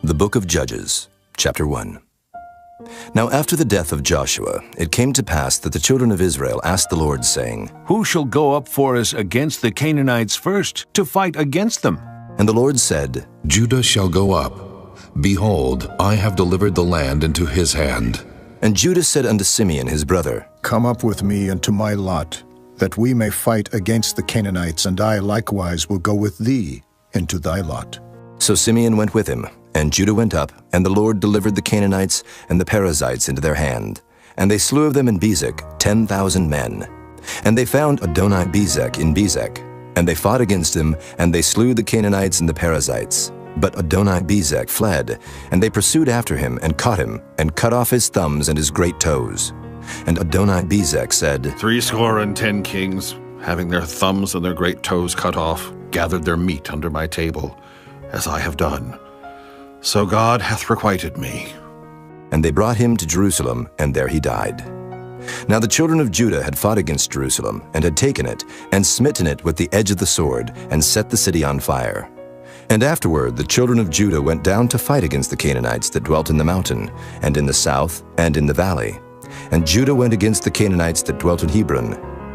The Book of Judges, Chapter 1. Now after the death of Joshua, it came to pass that the children of Israel asked the Lord, saying, Who shall go up for us against the Canaanites first, to fight against them? And the Lord said, Judah shall go up. Behold, I have delivered the land into his hand. And Judah said unto Simeon his brother, Come up with me into my lot, that we may fight against the Canaanites, and I likewise will go with thee into thy lot. So Simeon went with him, and Judah went up, and the Lord delivered the Canaanites and the Perizzites into their hand. And they slew of them in Bezek 10,000 men. And they found Adoni-Bezek in Bezek. And they fought against him, and they slew the Canaanites and the Perizzites. But Adoni-Bezek fled, and they pursued after him, and caught him, and cut off his thumbs and his great toes. And Adoni-Bezek said, 70 kings, having their thumbs and their great toes cut off, gathered their meat under my table, as I have done. So God hath requited me. And they brought him to Jerusalem, and there he died. Now the children of Judah had fought against Jerusalem, and had taken it, and smitten it with the edge of the sword, and set the city on fire. And afterward the children of Judah went down to fight against the Canaanites that dwelt in the mountain, and in the south, and in the valley. And Judah went against the Canaanites that dwelt in Hebron.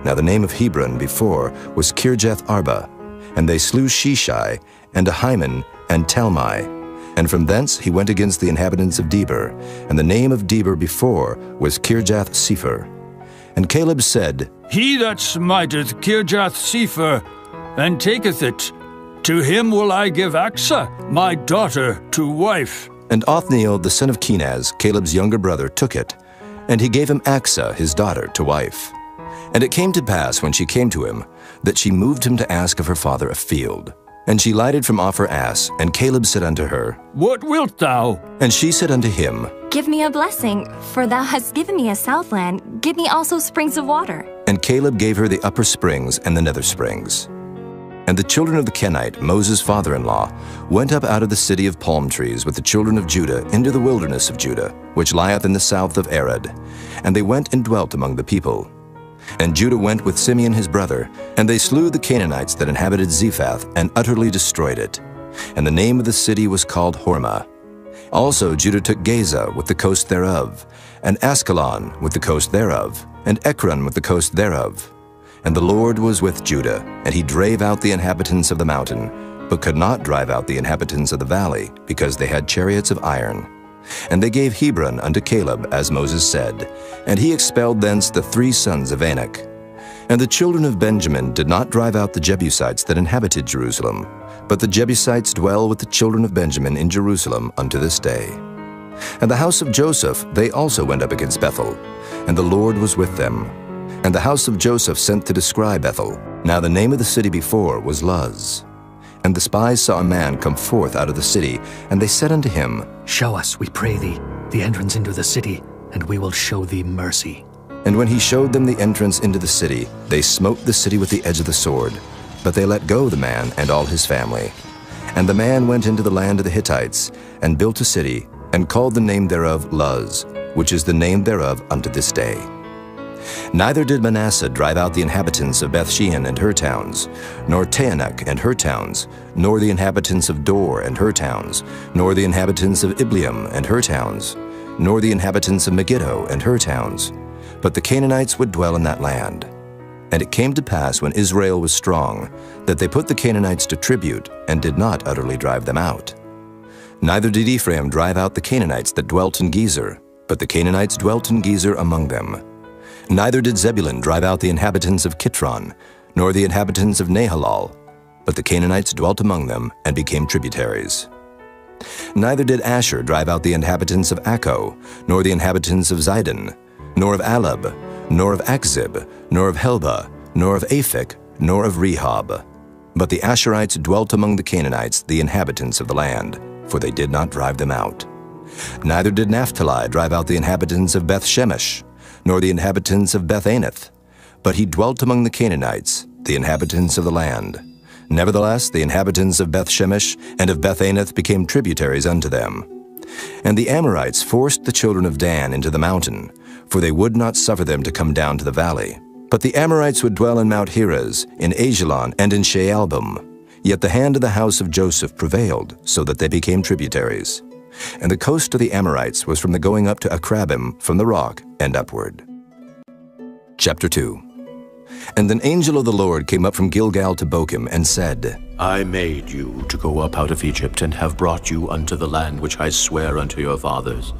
Now the name of Hebron before was Kirjath Arba. And they slew Sheshai, and Ahiman, and Talmai. And from thence he went against the inhabitants of Debir, and the name of Debir before was Kirjath-Sepher. And Caleb said, He that smiteth Kirjath-Sepher, and taketh it, to him will I give Achsah, my daughter, to wife. And Othniel the son of Kenaz, Caleb's younger brother, took it, and he gave him Achsah his daughter to wife. And it came to pass, when she came to him, that she moved him to ask of her father a field. And she lighted from off her ass, and Caleb said unto her, What wilt thou? And she said unto him, Give me a blessing, for thou hast given me a southland. Give me also springs of water. And Caleb gave her the upper springs and the nether springs. And the children of the Kenite, Moses' father-in-law, went up out of the city of palm trees with the children of Judah into the wilderness of Judah, which lieth in the south of Arad. And they went and dwelt among the people. And Judah went with Simeon his brother, and they slew the Canaanites that inhabited Zephath, and utterly destroyed it. And the name of the city was called Hormah. Also Judah took Gaza with the coast thereof, and Askelon with the coast thereof, and Ekron with the coast thereof. And the Lord was with Judah, and he drave out the inhabitants of the mountain, but could not drive out the inhabitants of the valley, because they had chariots of iron. And they gave Hebron unto Caleb, as Moses said, and he expelled thence the 3 sons of Anak. And the children of Benjamin did not drive out the Jebusites that inhabited Jerusalem, but the Jebusites dwell with the children of Benjamin in Jerusalem unto this day. And the house of Joseph, they also went up against Bethel, and the Lord was with them. And the house of Joseph sent to descry Bethel. Now the name of the city before was Luz. And the spies saw a man come forth out of the city, and they said unto him, Show us, we pray thee, the entrance into the city, and we will show thee mercy. And when he showed them the entrance into the city, they smote the city with the edge of the sword. But they let go the man and all his family. And the man went into the land of the Hittites, and built a city, and called the name thereof Luz, which is the name thereof unto this day. Neither did Manasseh drive out the inhabitants of Bethshean and her towns, nor Taanach and her towns, nor the inhabitants of Dor and her towns, nor the inhabitants of Ibleam and her towns, nor the inhabitants of Megiddo and her towns. But the Canaanites would dwell in that land. And it came to pass, when Israel was strong, that they put the Canaanites to tribute, and did not utterly drive them out. Neither did Ephraim drive out the Canaanites that dwelt in Gezer, but the Canaanites dwelt in Gezer among them. Neither did Zebulun drive out the inhabitants of Kitron, nor the inhabitants of Nahalal, but the Canaanites dwelt among them, and became tributaries. Neither did Asher drive out the inhabitants of Akko, nor the inhabitants of Zidon, nor of Alab, nor of Achzib, nor of Helba, nor of Aphek, nor of Rehob. But the Asherites dwelt among the Canaanites, the inhabitants of the land, for they did not drive them out. Neither did Naphtali drive out the inhabitants of Beth-Shemesh, nor the inhabitants of Beth-Anath, but he dwelt among the Canaanites, the inhabitants of the land. Nevertheless, the inhabitants of Beth-Shemesh and of Beth-Anath became tributaries unto them. And the Amorites forced the children of Dan into the mountain, for they would not suffer them to come down to the valley. But the Amorites would dwell in Mount Heres, in Ajalon, and in Shaalbim. Yet the hand of the house of Joseph prevailed, so that they became tributaries. And the coast of the Amorites was from the going up to Akrabim from the rock and upward. Chapter 2. And an angel of the Lord came up from Gilgal to Bochim and said, I made you to go up out of Egypt, and have brought you unto the land which I swear unto your fathers.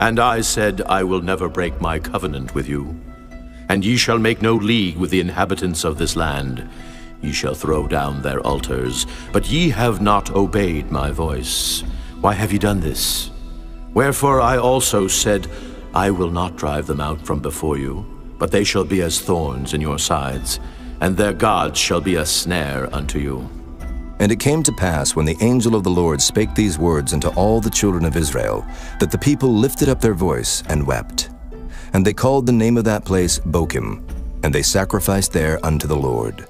And I said, I will never break my covenant with you. And ye shall make no league with the inhabitants of this land. Ye shall throw down their altars, but ye have not obeyed my voice. Why have ye done this? Wherefore I also said, I will not drive them out from before you, but they shall be as thorns in your sides, and their gods shall be a snare unto you. And it came to pass, when the angel of the Lord spake these words unto all the children of Israel, that the people lifted up their voice and wept. And they called the name of that place Bochim, and they sacrificed there unto the Lord.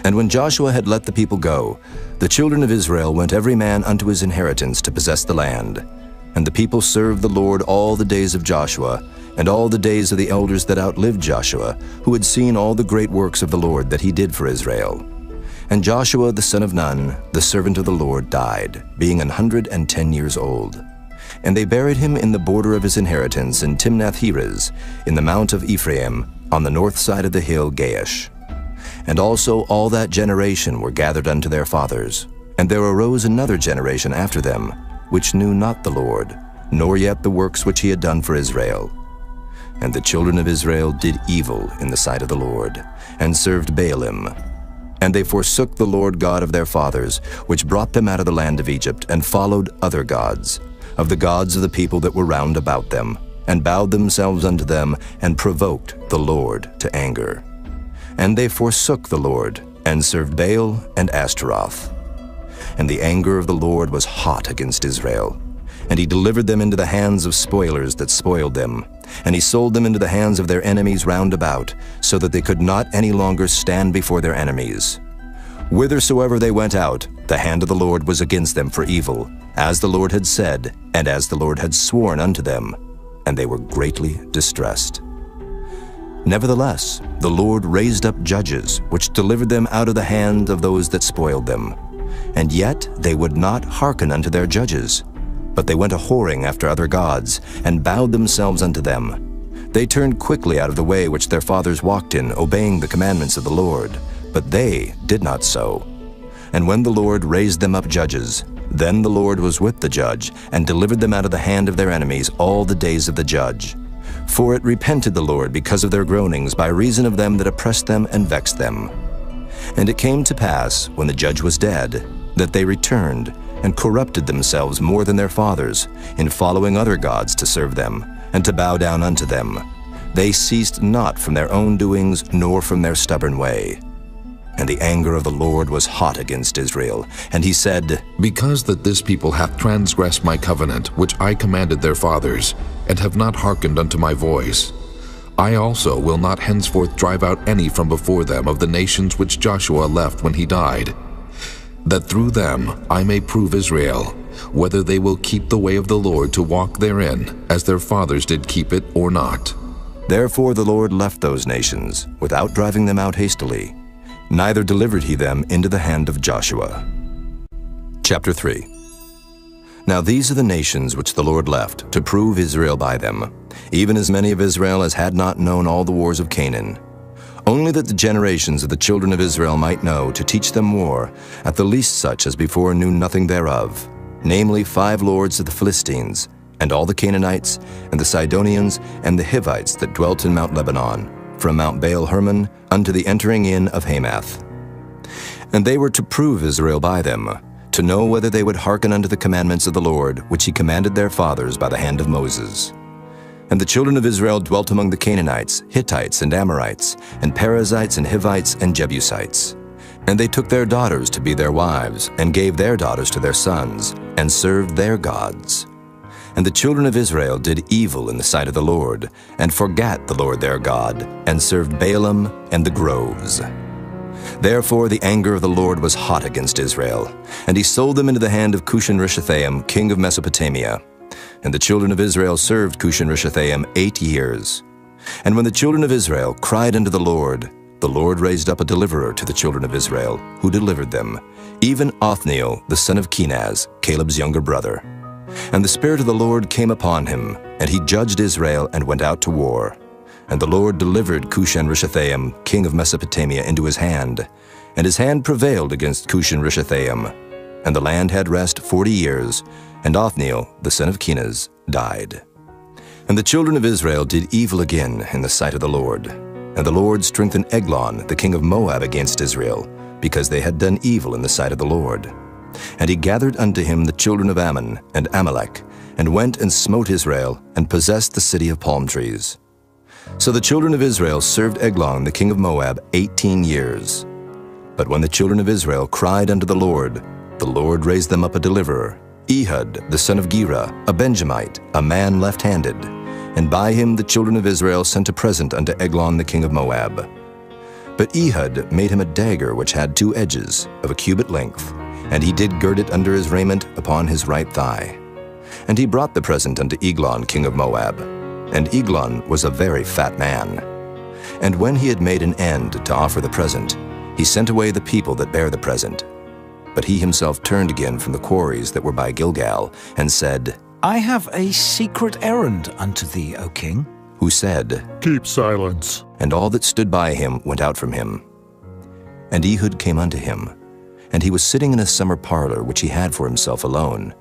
And when Joshua had let the people go, the children of Israel went every man unto his inheritance to possess the land. And the people served the Lord all the days of Joshua, and all the days of the elders that outlived Joshua, who had seen all the great works of the Lord that he did for Israel. And Joshua the son of Nun, the servant of the Lord, died, being 110 years old. And they buried him in the border of his inheritance in Timnath-Heres, in the mount of Ephraim, on the north side of the hill Gaash. And also all that generation were gathered unto their fathers. And there arose another generation after them, which knew not the Lord, nor yet the works which he had done for Israel. And the children of Israel did evil in the sight of the Lord, and served Baalim. And they forsook the Lord God of their fathers, which brought them out of the land of Egypt, and followed other gods, of the gods of the people that were round about them, and bowed themselves unto them, and provoked the Lord to anger. And they forsook the Lord, and served Baal and Ashtaroth. And the anger of the Lord was hot against Israel. And he delivered them into the hands of spoilers that spoiled them. And he sold them into the hands of their enemies round about, so that they could not any longer stand before their enemies. Whithersoever they went out, the hand of the Lord was against them for evil, as the Lord had said, and as the Lord had sworn unto them. And they were greatly distressed. Nevertheless, the Lord raised up judges, which delivered them out of the hand of those that spoiled them. And yet they would not hearken unto their judges. But they went a-whoring after other gods, and bowed themselves unto them. They turned quickly out of the way which their fathers walked in, obeying the commandments of the Lord. But they did not so. And when the Lord raised them up judges, then the Lord was with the judge, and delivered them out of the hand of their enemies all the days of the judge. For it repented the Lord because of their groanings, by reason of them that oppressed them and vexed them. And it came to pass, when the judge was dead, that they returned, and corrupted themselves more than their fathers, in following other gods to serve them, and to bow down unto them. They ceased not from their own doings, nor from their stubborn way. And the anger of the Lord was hot against Israel, and he said, Because that this people hath transgressed my covenant, which I commanded their fathers, and have not hearkened unto my voice, I also will not henceforth drive out any from before them of the nations which Joshua left when he died, that through them I may prove Israel, whether they will keep the way of the Lord to walk therein, as their fathers did keep it, or not. Therefore the Lord left those nations, without driving them out hastily, neither delivered he them into the hand of Joshua. Chapter 3. Now these are the nations which the Lord left, to prove Israel by them, even as many of Israel as had not known all the wars of Canaan. Only that the generations of the children of Israel might know, to teach them war, at the least such as before knew nothing thereof, namely 5 lords of the Philistines, and all the Canaanites, and the Sidonians, and the Hivites that dwelt in Mount Lebanon, from Mount Baal-Hermon unto the entering in of Hamath. And they were to prove Israel by them, to know whether they would hearken unto the commandments of the Lord, which he commanded their fathers by the hand of Moses. And the children of Israel dwelt among the Canaanites, Hittites, and Amorites, and Perizzites, and Hivites, and Jebusites. And they took their daughters to be their wives, and gave their daughters to their sons, and served their gods. And the children of Israel did evil in the sight of the Lord, and forgat the Lord their God, and served Baalim and the groves. Therefore the anger of the Lord was hot against Israel, and he sold them into the hand of Cushan-Rishathaim, king of Mesopotamia. And the children of Israel served Cushan-Rishathaim 8 years. And when the children of Israel cried unto the Lord raised up a deliverer to the children of Israel, who delivered them, even Othniel the son of Kenaz, Caleb's younger brother. And the Spirit of the Lord came upon him, and he judged Israel and went out to war. And the Lord delivered Cushan-Rishathaim, king of Mesopotamia, into his hand, and his hand prevailed against Cushan-Rishathaim. And the land had rest 40 years, and Othniel, the son of Kenaz, died. And the children of Israel did evil again in the sight of the Lord. And the Lord strengthened Eglon, the king of Moab, against Israel, because they had done evil in the sight of the Lord. And he gathered unto him the children of Ammon and Amalek, and went and smote Israel, and possessed the city of palm trees. So the children of Israel served Eglon, the king of Moab, 18 years. But when the children of Israel cried unto the Lord raised them up a deliverer, Ehud, the son of Gera, a Benjamite, a man left-handed. And by him the children of Israel sent a present unto Eglon, the king of Moab. But Ehud made him a dagger which had 2 edges, of a cubit length, and he did gird it under his raiment upon his right thigh. And he brought the present unto Eglon, king of Moab. And Eglon was a very fat man. And when he had made an end to offer the present, he sent away the people that bare the present. But he himself turned again from the quarries that were by Gilgal, and said, I have a secret errand unto thee, O king. Who said, Keep silence. And all that stood by him went out from him. And Ehud came unto him, and he was sitting in a summer parlor which he had for himself alone.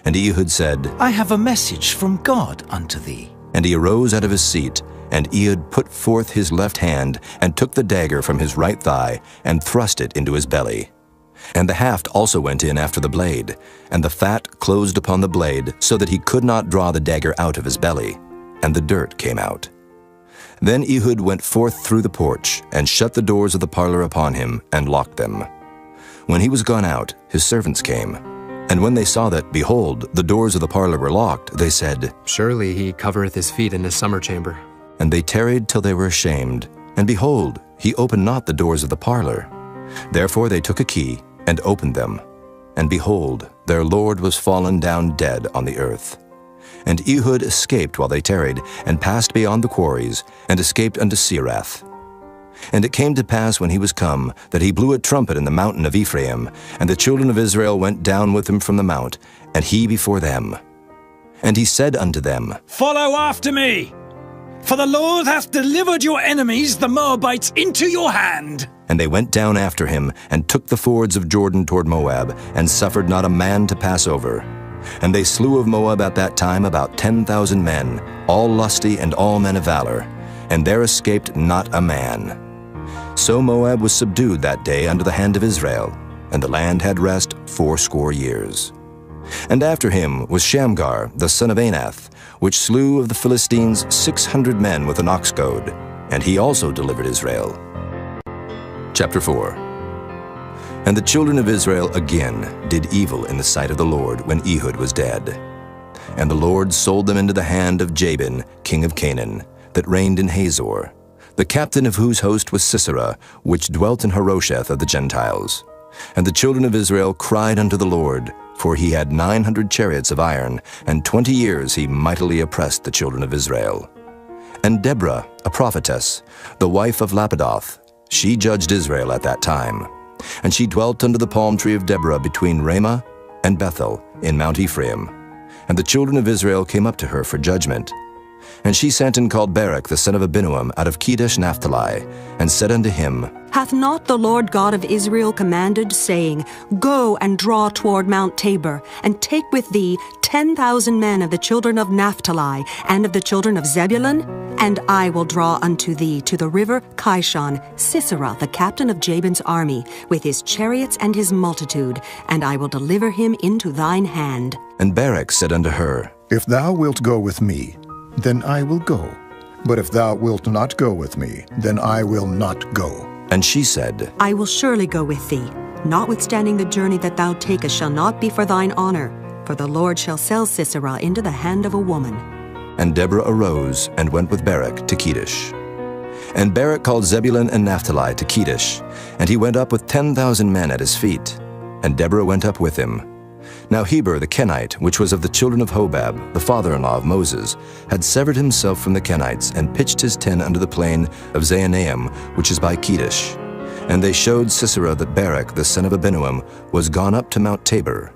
And Ehud said, I have a message from God unto thee. And he arose out of his seat, and Ehud put forth his left hand, and took the dagger from his right thigh, and thrust it into his belly. And the haft also went in after the blade, and the fat closed upon the blade, so that he could not draw the dagger out of his belly, and the dirt came out. Then Ehud went forth through the porch, and shut the doors of the parlor upon him, and locked them. When he was gone out, his servants came. And when they saw that, behold, the doors of the parlor were locked, they said, Surely he covereth his feet in his summer chamber. And they tarried till they were ashamed. And behold, he opened not the doors of the parlor. Therefore they took a key, and opened them. And behold, their lord was fallen down dead on the earth. And Ehud escaped while they tarried, and passed beyond the quarries, and escaped unto Serath. And it came to pass when he was come, that he blew a trumpet in the mountain of Ephraim, and the children of Israel went down with him from the mount, and he before them. And he said unto them, Follow after me, for the Lord hath delivered your enemies, the Moabites, into your hand. And they went down after him, and took the fords of Jordan toward Moab, and suffered not a man to pass over. And they slew of Moab at that time about 10,000 men, all lusty and all men of valor, and there escaped not a man. So Moab was subdued that day under the hand of Israel, and the land had rest 80 years. And after him was Shamgar, the son of Anath, which slew of the Philistines 600 men with an ox goad, and he also delivered Israel. Chapter 4. And the children of Israel again did evil in the sight of the Lord when Ehud was dead. And the Lord sold them into the hand of Jabin, king of Canaan, that reigned in Hazor, the captain of whose host was Sisera, which dwelt in Harosheth of the Gentiles. And the children of Israel cried unto the Lord, for he had 900 chariots of iron, and 20 years he mightily oppressed the children of Israel. And Deborah, a prophetess, the wife of Lapidoth, she judged Israel at that time. And she dwelt under the palm tree of Deborah between Ramah and Bethel in Mount Ephraim. And the children of Israel came up to her for judgment. And she sent and called Barak the son of Abinuam out of Kedesh Naphtali, and said unto him, Hath not the Lord God of Israel commanded, saying, Go and draw toward Mount Tabor, and take with thee 10,000 men of the children of Naphtali, and of the children of Zebulun? And I will draw unto thee to the river Kishon Sisera, the captain of Jabin's army, with his chariots and his multitude, and I will deliver him into thine hand. And Barak said unto her, If thou wilt go with me, then I will go. But if thou wilt not go with me, then I will not go. And she said, I will surely go with thee. Notwithstanding the journey that thou takest shall not be for thine honor, for the Lord shall sell Sisera into the hand of a woman. And Deborah arose and went with Barak to Kedesh. And Barak called Zebulun and Naphtali to Kedesh, and he went up with 10,000 men at his feet. And Deborah went up with him. Now Heber the Kenite, which was of the children of Hobab, the father-in-law of Moses, had severed himself from the Kenites, and pitched his tent under the plain of Zaanaim, which is by Kedesh. And they showed Sisera that Barak the son of Abinuam was gone up to Mount Tabor.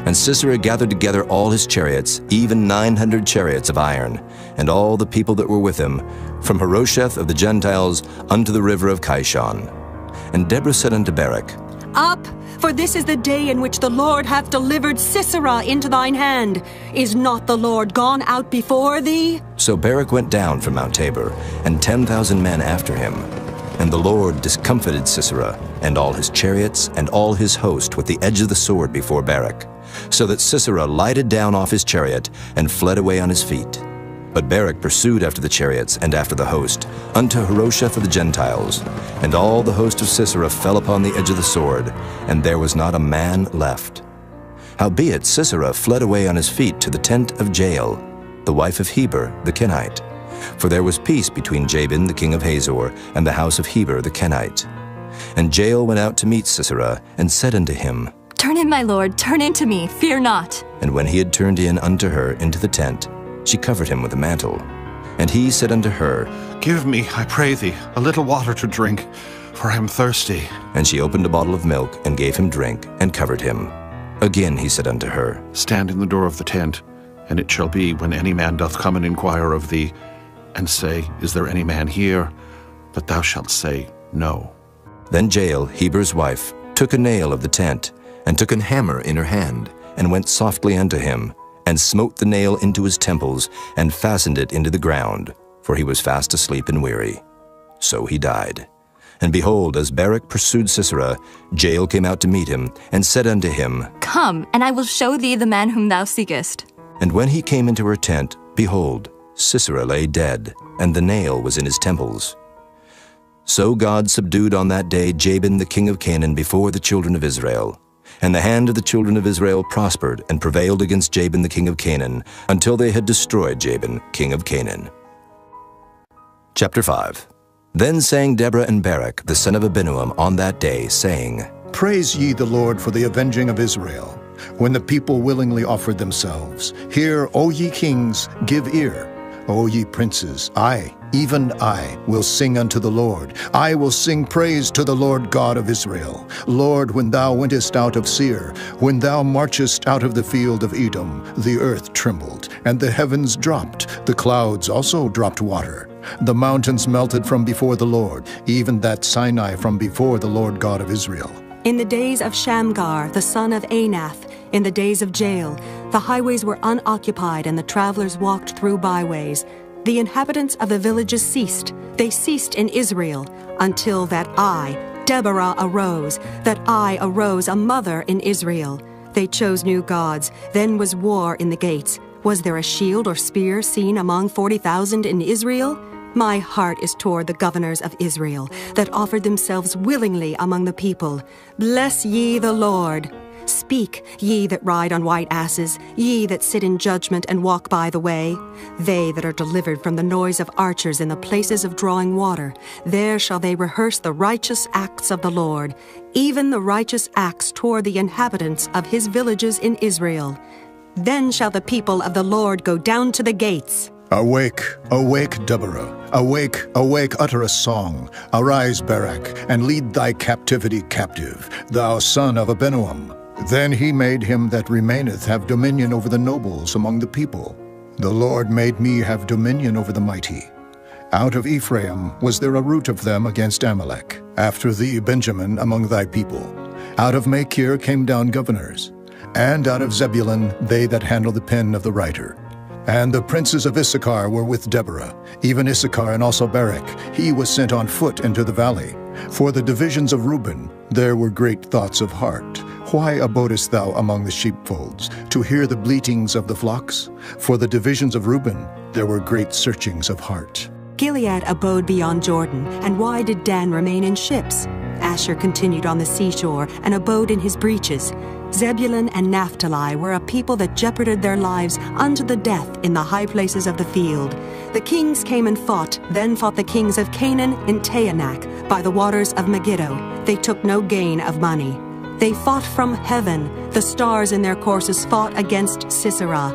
And Sisera gathered together all his chariots, even 900 chariots of iron, and all the people that were with him, from Harosheth of the Gentiles unto the river of Kishon. And Deborah said unto Barak, Up, for this is the day in which the Lord hath delivered Sisera into thine hand. Is not the Lord gone out before thee? So Barak went down from Mount Tabor, and 10,000 men after him. And the Lord discomfited Sisera, and all his chariots, and all his host with the edge of the sword before Barak, so that Sisera lighted down off his chariot, and fled away on his feet. But Barak pursued after the chariots, and after the host, unto Harosheth of the Gentiles. And all the host of Sisera fell upon the edge of the sword, and there was not a man left. Howbeit Sisera fled away on his feet to the tent of Jael, the wife of Heber the Kenite. For there was peace between Jabin the king of Hazor, and the house of Heber the Kenite. And Jael went out to meet Sisera, and said unto him, Turn in, my lord, turn in to me, fear not. And when he had turned in unto her into the tent, she covered him with a mantle. And he said unto her, Give me, I pray thee, a little water to drink, for I am thirsty. And she opened a bottle of milk, and gave him drink, and covered him. Again he said unto her, Stand in the door of the tent, and it shall be, when any man doth come and inquire of thee, and say, Is there any man here? But thou shalt say, No. Then Jael, Heber's wife, took a nail of the tent, and took an hammer in her hand, and went softly unto him, and smote the nail into his temples, and fastened it into the ground, for he was fast asleep and weary. So he died. And behold, as Barak pursued Sisera, Jael came out to meet him, and said unto him, Come, and I will show thee the man whom thou seekest. And when he came into her tent, behold, Sisera lay dead, and the nail was in his temples. So God subdued on that day Jabin the king of Canaan before the children of Israel. And the hand of the children of Israel prospered and prevailed against Jabin the king of Canaan, until they had destroyed Jabin, king of Canaan. Chapter 5. Then sang Deborah and Barak, the son of Abinoam, on that day, saying, Praise ye the Lord for the avenging of Israel, when the people willingly offered themselves. Hear, O ye kings, give ear. O ye princes, I, even I, will sing unto the Lord. I will sing praise to the Lord God of Israel. Lord, when thou wentest out of Seir, when thou marchest out of the field of Edom, the earth trembled, and the heavens dropped, the clouds also dropped water. The mountains melted from before the Lord, even that Sinai from before the Lord God of Israel. In the days of Shamgar, the son of Anath, in the days of Jael, the highways were unoccupied, and the travelers walked through byways. The inhabitants of the villages ceased. They ceased in Israel, until that I, Deborah, arose, a mother in Israel. They chose new gods. Then was war in the gates. Was there a shield or spear seen among 40,000 in Israel? My heart is toward the governors of Israel, that offered themselves willingly among the people. Bless ye the Lord. Speak, ye that ride on white asses, ye that sit in judgment and walk by the way. They that are delivered from the noise of archers in the places of drawing water, there shall they rehearse the righteous acts of the Lord, even the righteous acts toward the inhabitants of his villages in Israel. Then shall the people of the Lord go down to the gates. Awake, awake, Deborah. Awake, awake, utter a song. Arise, Barak, and lead thy captivity captive, thou son of Abinoam. Then he made him that remaineth have dominion over the nobles among the people. The Lord made me have dominion over the mighty. Out of Ephraim was there a root of them against Amalek. After thee, Benjamin, among thy people. Out of Machir came down governors. And out of Zebulun they that handle the pen of the writer. And the princes of Issachar were with Deborah, even Issachar and also Barak. He was sent on foot into the valley. For the divisions of Reuben there were great thoughts of heart. Why abodest thou among the sheepfolds, to hear the bleatings of the flocks? For the divisions of Reuben there were great searchings of heart. Gilead abode beyond Jordan, and why did Dan remain in ships? Asher continued on the seashore, and abode in his breaches. Zebulun and Naphtali were a people that jeoparded their lives unto the death in the high places of the field. The kings came and fought, then fought the kings of Canaan in Taanach, by the waters of Megiddo. They took no gain of money. They fought from heaven. The stars in their courses fought against Sisera.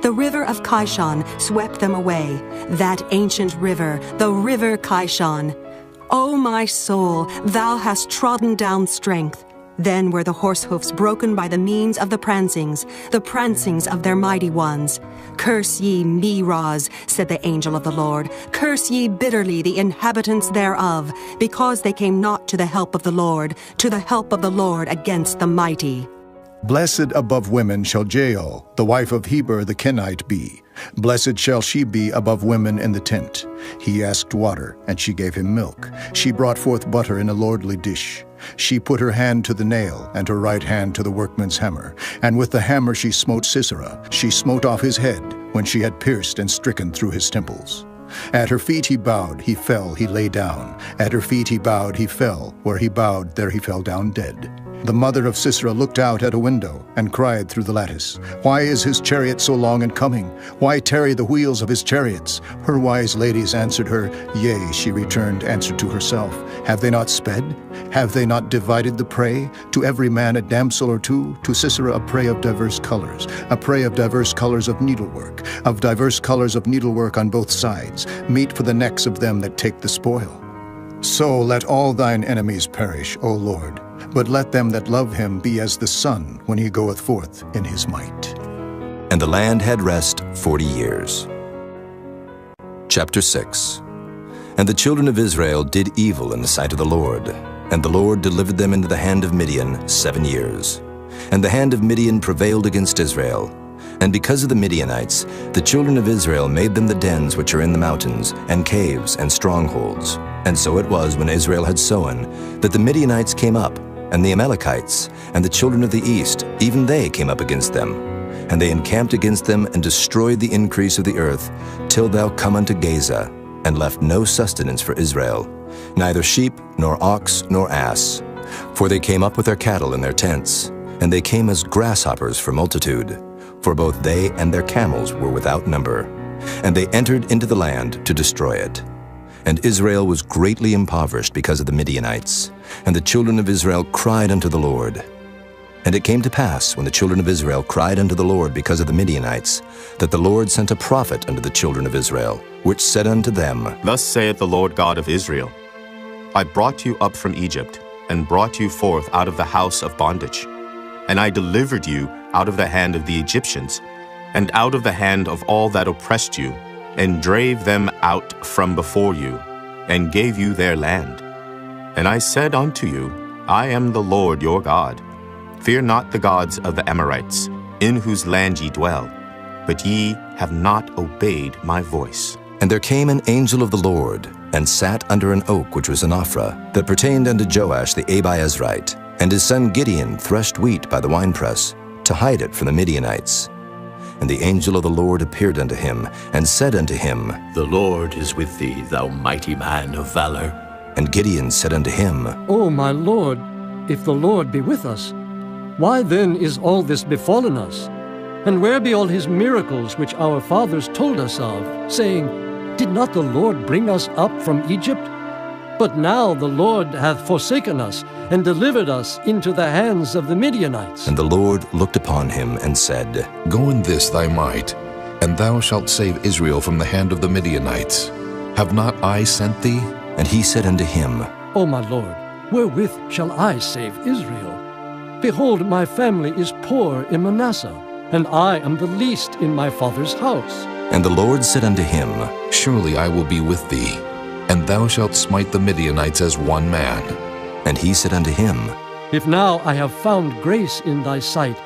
The river of Kishon swept them away, that ancient river, the river Kishon. O my soul, thou hast trodden down strength. Then were the horse hoofs broken by the means of the prancings of their mighty ones. Curse ye Meroz, said the angel of the Lord. Curse ye bitterly the inhabitants thereof, because they came not to the help of the Lord against the mighty. Blessed above women shall Jael, the wife of Heber the Kenite, be. Blessed shall she be above women in the tent. He asked water, and she gave him milk. She brought forth butter in a lordly dish. She put her hand to the nail, and her right hand to the workman's hammer. And with the hammer she smote Sisera. She smote off his head, when she had pierced and stricken through his temples. At her feet he bowed, he fell, he lay down. At her feet he bowed, he fell. Where he bowed, there he fell down dead. The mother of Sisera looked out at a window, and cried through the lattice, Why is his chariot so long in coming? Why tarry the wheels of his chariots? Her wise ladies answered her, Yea, she returned answer to herself. Have they not sped? Have they not divided the prey? To every man a damsel or two, to Sisera a prey of diverse colors of needlework, of diverse colors of needlework on both sides, meat for the necks of them that take the spoil. So let all thine enemies perish, O Lord, but let them that love him be as the sun when he goeth forth in his might. And the land had rest 40 years. Chapter 6. And the children of Israel did evil in the sight of the Lord, and the Lord delivered them into the hand of Midian 7 years. And the hand of Midian prevailed against Israel. And because of the Midianites, the children of Israel made them the dens which are in the mountains, and caves, and strongholds. And so it was when Israel had sown, that the Midianites came up, and the Amalekites, and the children of the east, even they came up against them. And they encamped against them, and destroyed the increase of the earth, till thou come unto Gaza, and left no sustenance for Israel, neither sheep, nor ox, nor ass. For they came up with their cattle in their tents, and they came as grasshoppers for multitude. For both they and their camels were without number. And they entered into the land to destroy it. And Israel was greatly impoverished because of the Midianites. And the children of Israel cried unto the Lord. And it came to pass, when the children of Israel cried unto the Lord because of the Midianites, that the Lord sent a prophet unto the children of Israel, which said unto them, Thus saith the Lord God of Israel, I brought you up from Egypt, and brought you forth out of the house of bondage. And I delivered you out of the hand of the Egyptians, and out of the hand of all that oppressed you, and drave them out from before you, and gave you their land. And I said unto you, I am the Lord your God. Fear not the gods of the Amorites, in whose land ye dwell, but ye have not obeyed my voice. And there came an angel of the Lord, and sat under an oak which was in Ophrah, that pertained unto Joash the Abiezrite. And his son Gideon threshed wheat by the winepress, to hide it from the Midianites. And the angel of the Lord appeared unto him, and said unto him, The Lord is with thee, thou mighty man of valor. And Gideon said unto him, O my Lord, if the Lord be with us, why then is all this befallen us? And where be all his miracles which our fathers told us of, saying, Did not the Lord bring us up from Egypt? But now the Lord hath forsaken us, and delivered us into the hands of the Midianites. And the Lord looked upon him, and said, Go in this thy might, and thou shalt save Israel from the hand of the Midianites. Have not I sent thee? And he said unto him, O my Lord, wherewith shall I save Israel? Behold, my family is poor in Manasseh, and I am the least in my father's house. And the Lord said unto him, Surely I will be with thee, and thou shalt smite the Midianites as one man. And he said unto him, If now I have found grace in thy sight,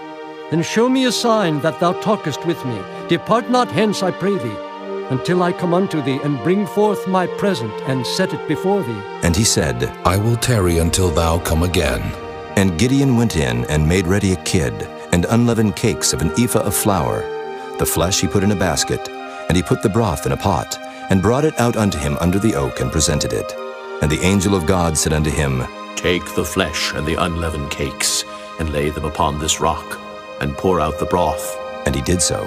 then show me a sign that thou talkest with me. Depart not hence, I pray thee, until I come unto thee, and bring forth my present, and set it before thee. And he said, I will tarry until thou come again. And Gideon went in, and made ready a kid, and unleavened cakes of an ephah of flour. The flesh he put in a basket, and he put the broth in a pot, and brought it out unto him under the oak, and presented it. And the angel of God said unto him, Take the flesh and the unleavened cakes, and lay them upon this rock, and pour out the broth. And he did so.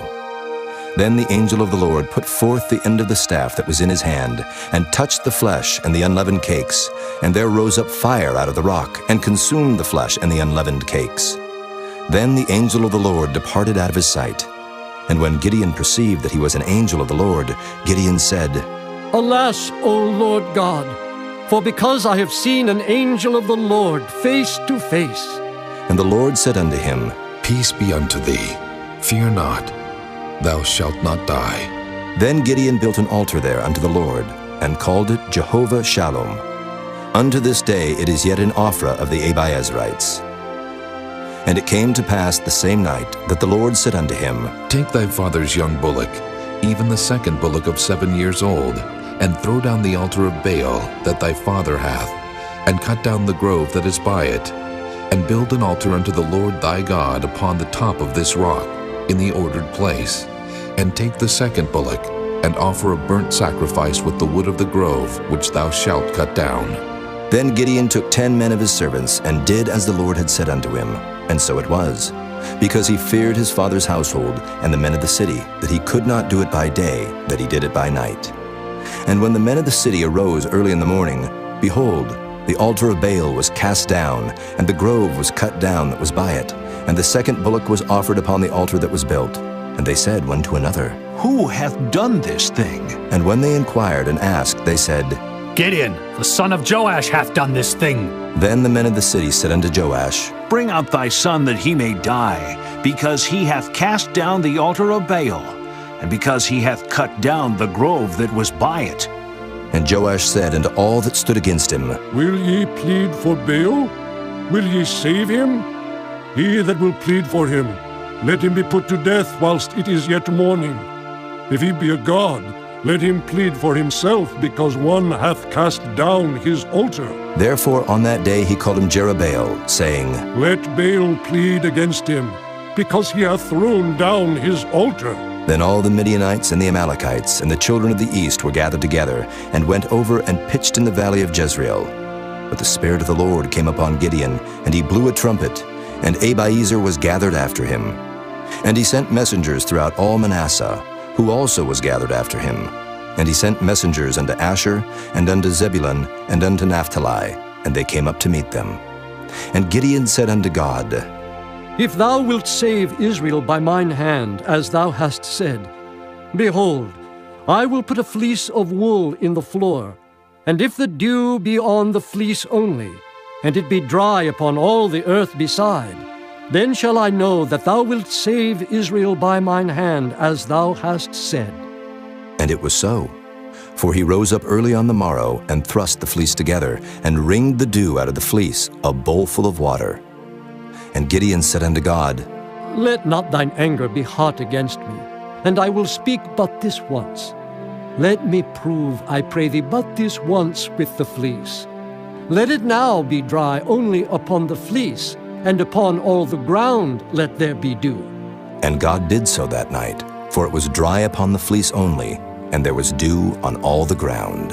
Then the angel of the Lord put forth the end of the staff that was in his hand, and touched the flesh and the unleavened cakes, and there rose up fire out of the rock, and consumed the flesh and the unleavened cakes. Then the angel of the Lord departed out of his sight. And when Gideon perceived that he was an angel of the Lord, Gideon said, Alas, O Lord God, for because I have seen an angel of the Lord face to face, And the Lord said unto him, Peace be unto thee. Fear not. Thou shalt not die. Then Gideon built an altar there unto the Lord, and called it Jehovah Shalom. Unto this day it is yet in Ophrah of the Abiezrites. And it came to pass the same night that the Lord said unto him, Take thy father's young bullock, even the second bullock of 7 years old, and throw down the altar of Baal that thy father hath, and cut down the grove that is by it, and build an altar unto the Lord thy God upon the top of this rock, in the ordered place. And take the second bullock, and offer a burnt sacrifice with the wood of the grove which thou shalt cut down. Then Gideon took 10 men of his servants, and did as the Lord had said unto him. And so it was, because he feared his father's household and the men of the city, that he could not do it by day, that he did it by night. And when the men of the city arose early in the morning, behold, the altar of Baal was cast down, and the grove was cut down that was by it, and the second bullock was offered upon the altar that was built. And they said one to another, Who hath done this thing? And when they inquired and asked, they said, Gideon, the son of Joash, hath done this thing. Then the men of the city said unto Joash, Bring out thy son that he may die, because he hath cast down the altar of Baal, and because he hath cut down the grove that was by it. And Joash said unto all that stood against him, Will ye plead for Baal? Will ye save him? He that will plead for him, let him be put to death whilst it is yet morning. If he be a god, let him plead for himself, because one hath cast down his altar. Therefore on that day he called him Jerubbaal, saying, Let Baal plead against him, because he hath thrown down his altar. Then all the Midianites and the Amalekites and the children of the east were gathered together, and went over and pitched in the valley of Jezreel. But the Spirit of the Lord came upon Gideon, and he blew a trumpet, and Abiezer was gathered after him. And he sent messengers throughout all Manasseh, who also was gathered after him. And he sent messengers unto Asher, and unto Zebulun, and unto Naphtali, and they came up to meet them. And Gideon said unto God, If thou wilt save Israel by mine hand, as thou hast said, behold, I will put a fleece of wool in the floor, and if the dew be on the fleece only, and it be dry upon all the earth beside, then shall I know that thou wilt save Israel by mine hand, as thou hast said. And it was so. For he rose up early on the morrow, and thrust the fleece together, and wringed the dew out of the fleece, a bowl full of water. And Gideon said unto God, Let not thine anger be hot against me, and I will speak but this once. Let me prove, I pray thee, but this once with the fleece. Let it now be dry only upon the fleece, and upon all the ground let there be dew. And God did so that night, for it was dry upon the fleece only, and there was dew on all the ground.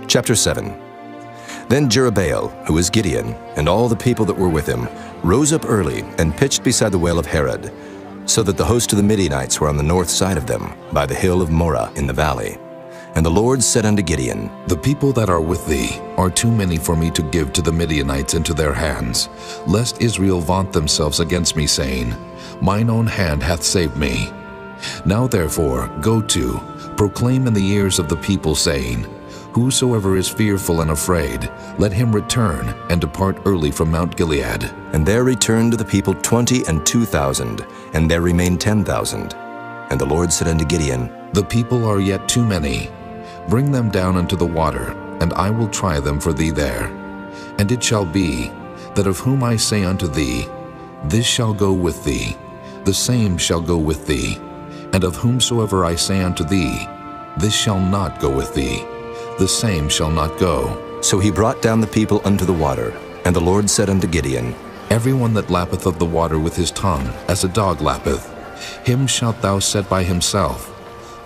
Chapter 7. Then Jerubbaal, who is Gideon, and all the people that were with him, rose up early and pitched beside the well of Harod, so that the host of the Midianites were on the north side of them, by the hill of Moreh in the valley. And the Lord said unto Gideon, The people that are with thee are too many for me to give to the Midianites into their hands, lest Israel vaunt themselves against me, saying, Mine own hand hath saved me. Now therefore go to, proclaim in the ears of the people, saying, Whosoever is fearful and afraid, let him return and depart early from Mount Gilead. And there returned to the people 22,000, and there remained 10,000. And the Lord said unto Gideon, The people are yet too many. Bring them down unto the water, and I will try them for thee there. And it shall be, that of whom I say unto thee, This shall go with thee, the same shall go with thee. And of whomsoever I say unto thee, This shall not go with thee, the same shall not go. So he brought down the people unto the water. And the Lord said unto Gideon, Everyone that lappeth of the water with his tongue, as a dog lappeth, him shalt thou set by himself.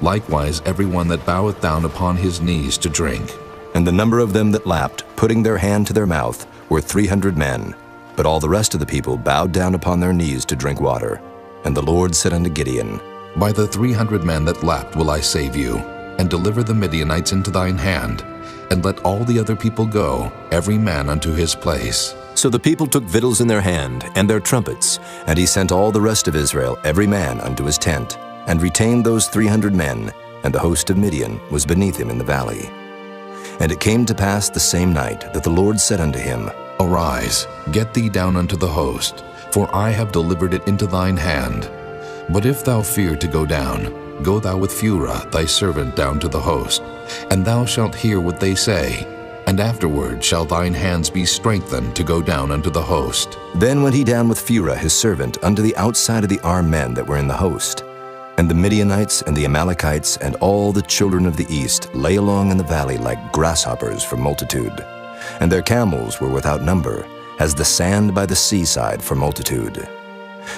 Likewise everyone that boweth down upon his knees to drink. And the number of them that lapped, putting their hand to their mouth, were 300 men. But all the rest of the people bowed down upon their knees to drink water. And the Lord said unto Gideon, By the 300 men that lapped will I save you, and deliver the Midianites into thine hand, and let all the other people go, every man unto his place. So the people took victuals in their hand, and their trumpets, and he sent all the rest of Israel, every man unto his tent, and retained those 300 men, and the host of Midian was beneath him in the valley. And it came to pass the same night that the Lord said unto him, Arise, get thee down unto the host, for I have delivered it into thine hand. But if thou fear to go down, go thou with Phurah thy servant down to the host, and thou shalt hear what they say, and afterward shall thine hands be strengthened to go down unto the host. Then went he down with Phurah his servant unto the outside of the armed men that were in the host. And the Midianites and the Amalekites and all the children of the east lay along in the valley like grasshoppers for multitude. And their camels were without number, as the sand by the seaside for multitude.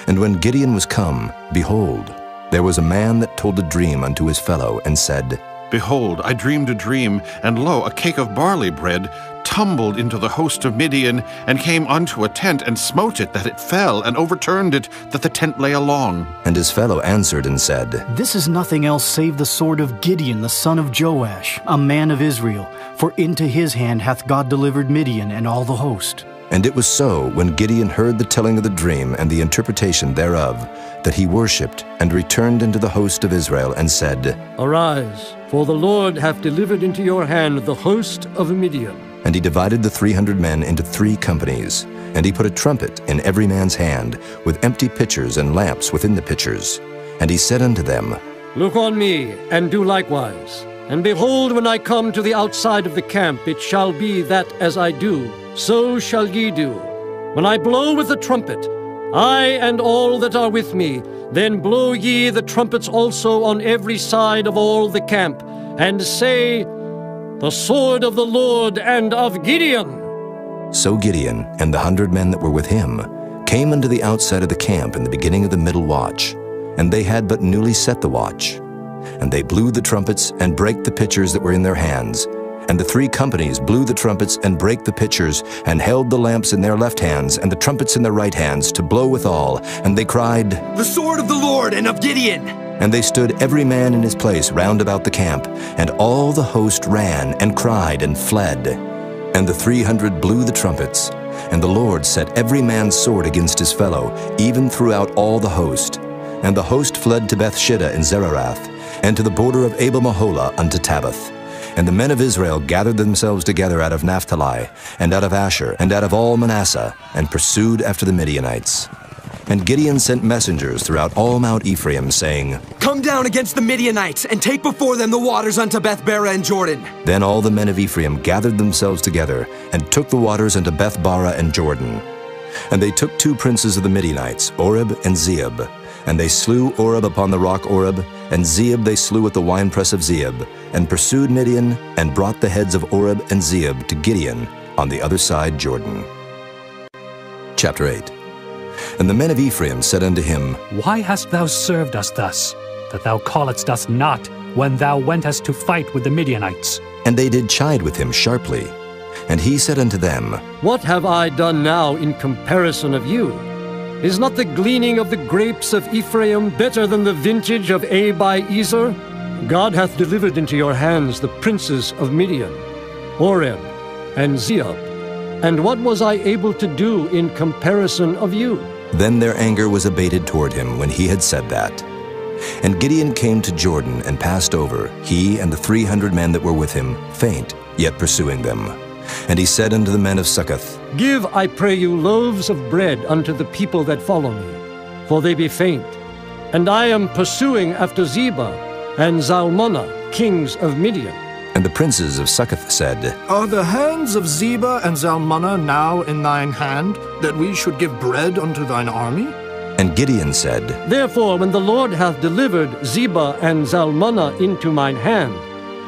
And when Gideon was come, behold, there was a man that told a dream unto his fellow, and said, Behold, I dreamed a dream, and lo, a cake of barley bread tumbled into the host of Midian, and came unto a tent, and smote it, that it fell, and overturned it, that the tent lay along. And his fellow answered and said, This is nothing else save the sword of Gideon, the son of Joash, a man of Israel, for into his hand hath God delivered Midian and all the host. And it was so, when Gideon heard the telling of the dream and the interpretation thereof, that he worshipped, and returned into the host of Israel, and said, Arise, for the Lord hath delivered into your hand the host of Midian. And he divided the 300 men into 3 companies, and he put a trumpet in every man's hand, with empty pitchers and lamps within the pitchers. And he said unto them, Look on me, and do likewise. And behold, when I come to the outside of the camp, it shall be that as I do, so shall ye do. When I blow with the trumpet, I and all that are with me, then blow ye the trumpets also on every side of all the camp, and say, The sword of the Lord and of Gideon. So Gideon and the 100 men that were with him came unto the outside of the camp in the beginning of the middle watch, and they had but newly set the watch. And they blew the trumpets and brake the pitchers that were in their hands. And the 3 companies blew the trumpets and brake the pitchers, and held the lamps in their left hands and the trumpets in their right hands to blow withal. And they cried, The sword of the Lord and of Gideon. And they stood every man in his place round about the camp, and all the host ran and cried and fled. And the 300 blew the trumpets, and the Lord set every man's sword against his fellow, even throughout all the host. And the host fled to Bethshida in Zererath, and to the border of Abel-Meholah unto Tabbath. And the men of Israel gathered themselves together out of Naphtali, and out of Asher, and out of all Manasseh, and pursued after the Midianites. And Gideon sent messengers throughout all Mount Ephraim, saying, Come down against the Midianites, and take before them the waters unto Beth-barah and Jordan. Then all the men of Ephraim gathered themselves together, and took the waters unto Beth-barah and Jordan. And they took 2 princes of the Midianites, Oreb and Zeeb. And they slew Oreb upon the rock Oreb, and Zeeb they slew at the winepress of Zeeb, and pursued Midian, and brought the heads of Oreb and Zeeb to Gideon on the other side Jordan. Chapter 8. And the men of Ephraim said unto him, Why hast thou served us thus, that thou calledst us not when thou wentest to fight with the Midianites? And they did chide with him sharply. And he said unto them, What have I done now in comparison of you? Is not the gleaning of the grapes of Ephraim better than the vintage of Abi-Ezer? God hath delivered into your hands the princes of Midian, Oreb and Zeeb. And what was I able to do in comparison of you? Then their anger was abated toward him when he had said that. And Gideon came to Jordan and passed over, he and the 300 men that were with him, faint, yet pursuing them. And he said unto the men of Succoth, Give, I pray you, loaves of bread unto the people that follow me, for they be faint. And I am pursuing after Zebah and Zalmunna, kings of Midian. And the princes of Succoth said, Are the hands of Zebah and Zalmunna now in thine hand, that we should give bread unto thine army? And Gideon said, Therefore, when the Lord hath delivered Zebah and Zalmunna into mine hand,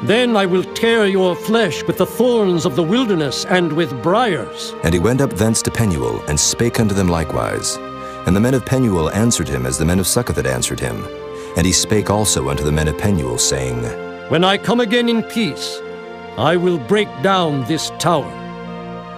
then I will tear your flesh with the thorns of the wilderness and with briars. And he went up thence to Penuel, and spake unto them likewise. And the men of Penuel answered him as the men of Succoth had answered him. And he spake also unto the men of Penuel, saying, When I come again in peace, I will break down this tower.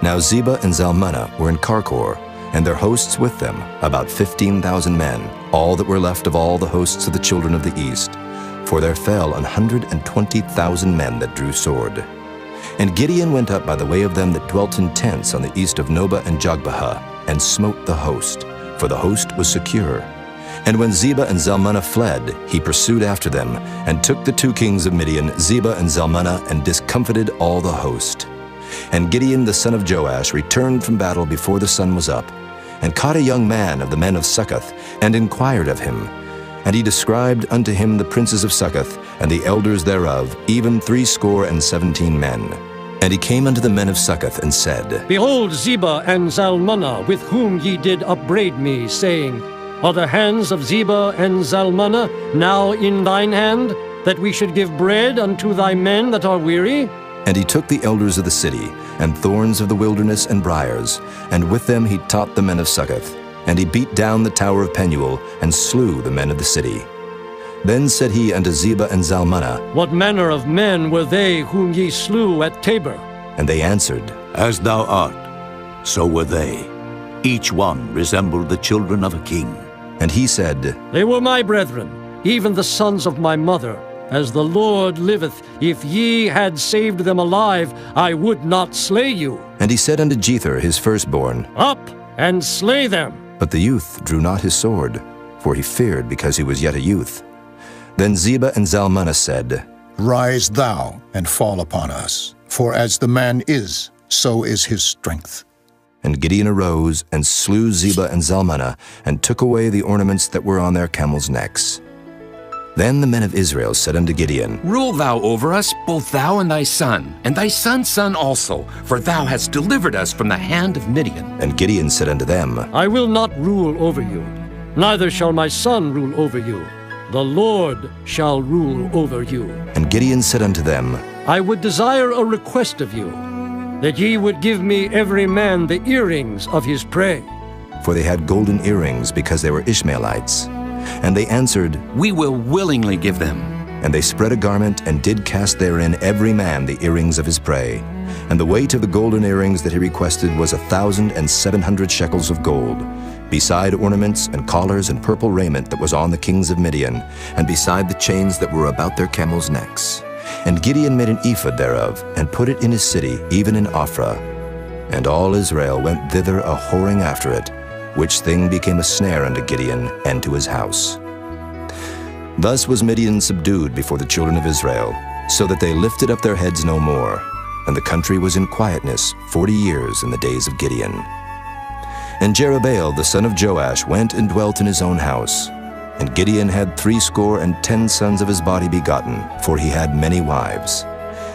Now Zebah and Zalmunna were in Karkor, and their hosts with them, about 15,000 men, all that were left of all the hosts of the children of the east. For there fell 120,000 men that drew sword. And Gideon went up by the way of them that dwelt in tents on the east of Nobah and Jogbehah, and smote the host, for the host was secure. And when Zebah and Zalmunna fled, he pursued after them, and took the 2 kings of Midian, Zebah and Zalmunna, and discomfited all the host. And Gideon the son of Joash returned from battle before the sun was up, and caught a young man of the men of Succoth, and inquired of him. And he described unto him the princes of Succoth, and the elders thereof, even 70 men. And he came unto the men of Succoth, and said, Behold Zebah and Zalmunna, with whom ye did upbraid me, saying, Are the hands of Zebah and Zalmunna now in thine hand, that we should give bread unto thy men that are weary? And he took the elders of the city, and thorns of the wilderness and briars, and with them he taught the men of Succoth. And he beat down the tower of Penuel, and slew the men of the city. Then said he unto Zebah and Zalmunna, What manner of men were they whom ye slew at Tabor? And they answered, As thou art, so were they. Each one resembled the children of a king. And he said, They were my brethren, even the sons of my mother. As the Lord liveth, if ye had saved them alive, I would not slay you. And he said unto Jether his firstborn, Up and slay them. But the youth drew not his sword, for he feared because he was yet a youth. Then Zebah and Zalmunna said, Rise thou and fall upon us, for as the man is, so is his strength. And Gideon arose and slew Zebah and Zalmunna, and took away the ornaments that were on their camels' necks. Then the men of Israel said unto Gideon, Rule thou over us, both thou and thy son, and thy son's son also, for thou hast delivered us from the hand of Midian. And Gideon said unto them, I will not rule over you, neither shall my son rule over you. The Lord shall rule over you. And Gideon said unto them, I would desire a request of you, that ye would give me every man the earrings of his prey. For they had golden earrings, because they were Ishmaelites. And they answered, We will willingly give them. And they spread a garment, and did cast therein every man the earrings of his prey. And the weight of the golden earrings that he requested was 1,700 shekels of gold, beside ornaments and collars and purple raiment that was on the kings of Midian, and beside the chains that were about their camels' necks. And Gideon made an ephod thereof, and put it in his city, even in Ophrah. And all Israel went thither a whoring after it, which thing became a snare unto Gideon and to his house. Thus was Midian subdued before the children of Israel, so that they lifted up their heads no more, and the country was in quietness 40 years in the days of Gideon. And Jerubbaal the son of Joash went and dwelt in his own house. And Gideon had 70 sons of his body begotten, for he had many wives.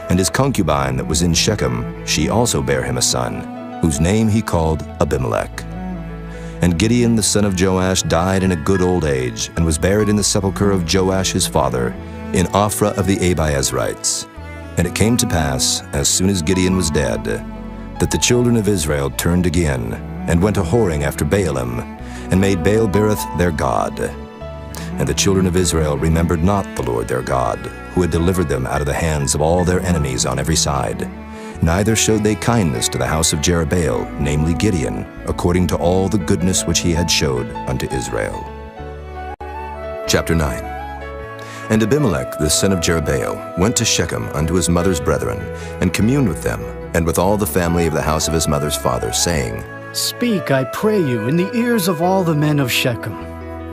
And his concubine that was in Shechem, she also bare him a son, whose name he called Abimelech. And Gideon the son of Joash died in a good old age, and was buried in the sepulchre of Joash his father, in Ophrah of the Abiezrites. And it came to pass, as soon as Gideon was dead, that the children of Israel turned again, and went a-whoring after Baalim, and made Baal-berith their god. And the children of Israel remembered not the Lord their God, who had delivered them out of the hands of all their enemies on every side. Neither showed they kindness to the house of Jerubbaal, namely Gideon, according to all the goodness which he had showed unto Israel. Chapter 9. And Abimelech the son of Jerubbaal went to Shechem unto his mother's brethren, and communed with them, and with all the family of the house of his mother's father, saying, Speak, I pray you, in the ears of all the men of Shechem.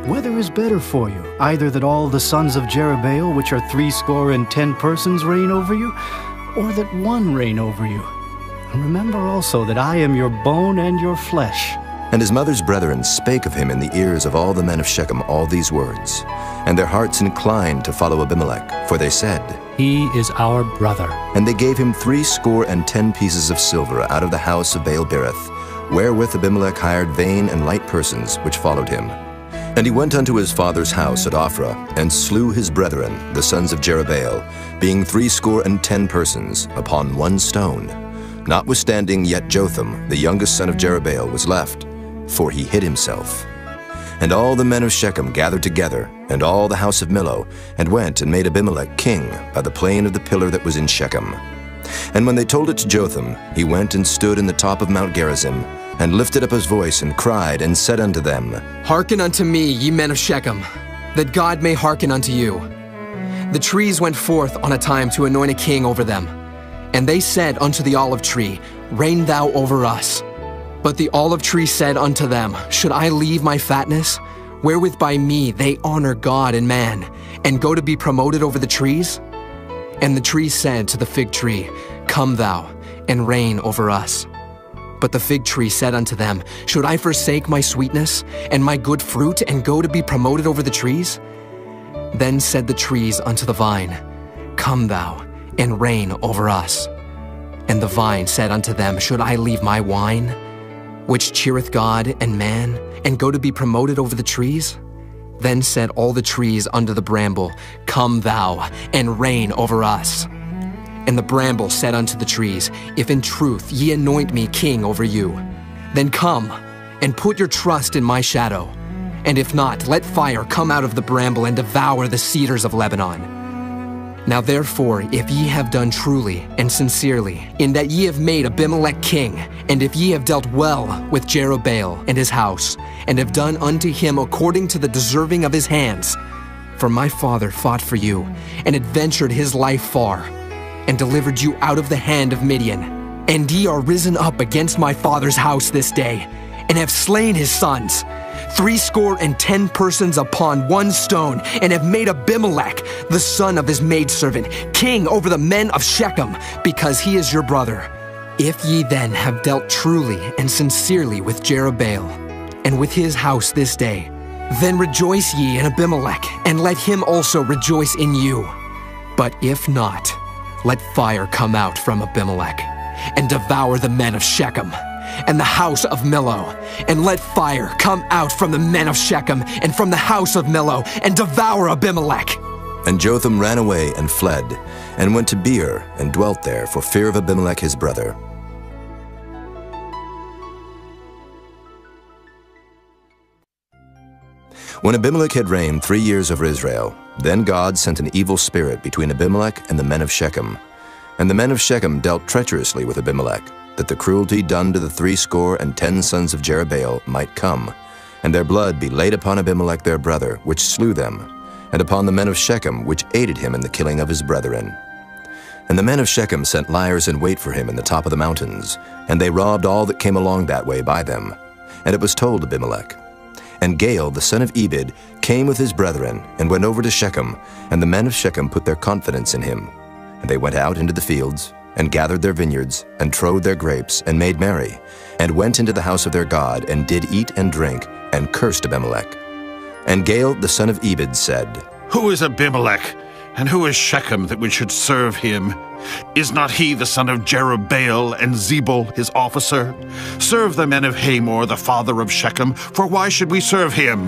Whether is better for you, either that all the sons of Jerubbaal, which are 70 persons, reign over you, or that one reign over you? And remember also that I am your bone and your flesh. And his mother's brethren spake of him in the ears of all the men of Shechem all these words. And their hearts inclined to follow Abimelech, for they said, He is our brother. And they gave him 70 pieces of silver out of the house of Baal-berith, wherewith Abimelech hired vain and light persons which followed him. And he went unto his father's house at Ophrah, and slew his brethren, the sons of Jerubbaal, being 70 persons, upon one stone. Notwithstanding yet Jotham, the youngest son of Jerubbaal, was left, for he hid himself. And all the men of Shechem gathered together, and all the house of Millo, and went and made Abimelech king by the plain of the pillar that was in Shechem. And when they told it to Jotham, he went and stood in the top of Mount Gerizim, and lifted up his voice, and cried, and said unto them, Hearken unto me, ye men of Shechem, that God may hearken unto you. The trees went forth on a time to anoint a king over them. And they said unto the olive tree, Reign thou over us. But the olive tree said unto them, Should I leave my fatness, wherewith by me they honor God and man, and go to be promoted over the trees? And the tree said to the fig tree, Come thou, and reign over us. But the fig tree said unto them, Should I forsake my sweetness and my good fruit and go to be promoted over the trees? Then said the trees unto the vine, Come thou and reign over us. And the vine said unto them, Should I leave my wine, which cheereth God and man, and go to be promoted over the trees? Then said all the trees unto the bramble, Come thou and reign over us. And the bramble said unto the trees, If in truth ye anoint me king over you, then come and put your trust in my shadow. And if not, let fire come out of the bramble and devour the cedars of Lebanon. Now therefore, if ye have done truly and sincerely, in that ye have made Abimelech king, and if ye have dealt well with Jerubbaal and his house, and have done unto him according to the deserving of his hands, for my father fought for you, and adventured his life far, and delivered you out of the hand of Midian. And ye are risen up against my father's house this day, and have slain his sons, 70 persons upon one stone, and have made Abimelech, the son of his maidservant, king over the men of Shechem, because he is your brother. If ye then have dealt truly and sincerely with Jerubbaal, and with his house this day, then rejoice ye in Abimelech, and let him also rejoice in you. But if not, let fire come out from Abimelech, and devour the men of Shechem, and the house of Millo. And let fire come out from the men of Shechem, and from the house of Millo, and devour Abimelech. And Jotham ran away and fled, and went to Beer, and dwelt there for fear of Abimelech his brother. When Abimelech had reigned 3 years over Israel, then God sent an evil spirit between Abimelech and the men of Shechem. And the men of Shechem dealt treacherously with Abimelech, that the cruelty done to the 70 sons of Jerubbaal might come, and their blood be laid upon Abimelech their brother, which slew them, and upon the men of Shechem, which aided him in the killing of his brethren. And the men of Shechem sent liers in wait for him in the top of the mountains, and they robbed all that came along that way by them. And it was told Abimelech. And Gaal, the son of Ebed, came with his brethren, and went over to Shechem, and the men of Shechem put their confidence in him. And they went out into the fields, and gathered their vineyards, and trode their grapes, and made merry, and went into the house of their God, and did eat and drink, and cursed Abimelech. And Gaal, the son of Ebed, said, Who is Abimelech, and who is Shechem that we should serve him? Is not he the son of Jerubbaal, and Zebul his officer? Serve the men of Hamor, the father of Shechem, for why should we serve him?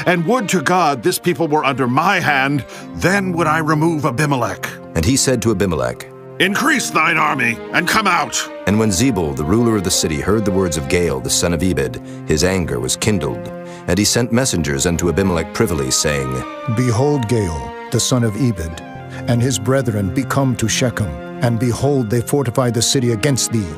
And would to God this people were under my hand, then would I remove Abimelech. And he said to Abimelech, Increase thine army, and come out. And when Zebul, the ruler of the city, heard the words of Gaal, the son of Ebed, his anger was kindled. And he sent messengers unto Abimelech privily, saying, Behold, Gaal, the son of Ebed, and his brethren be come to Shechem, and behold, they fortify the city against thee.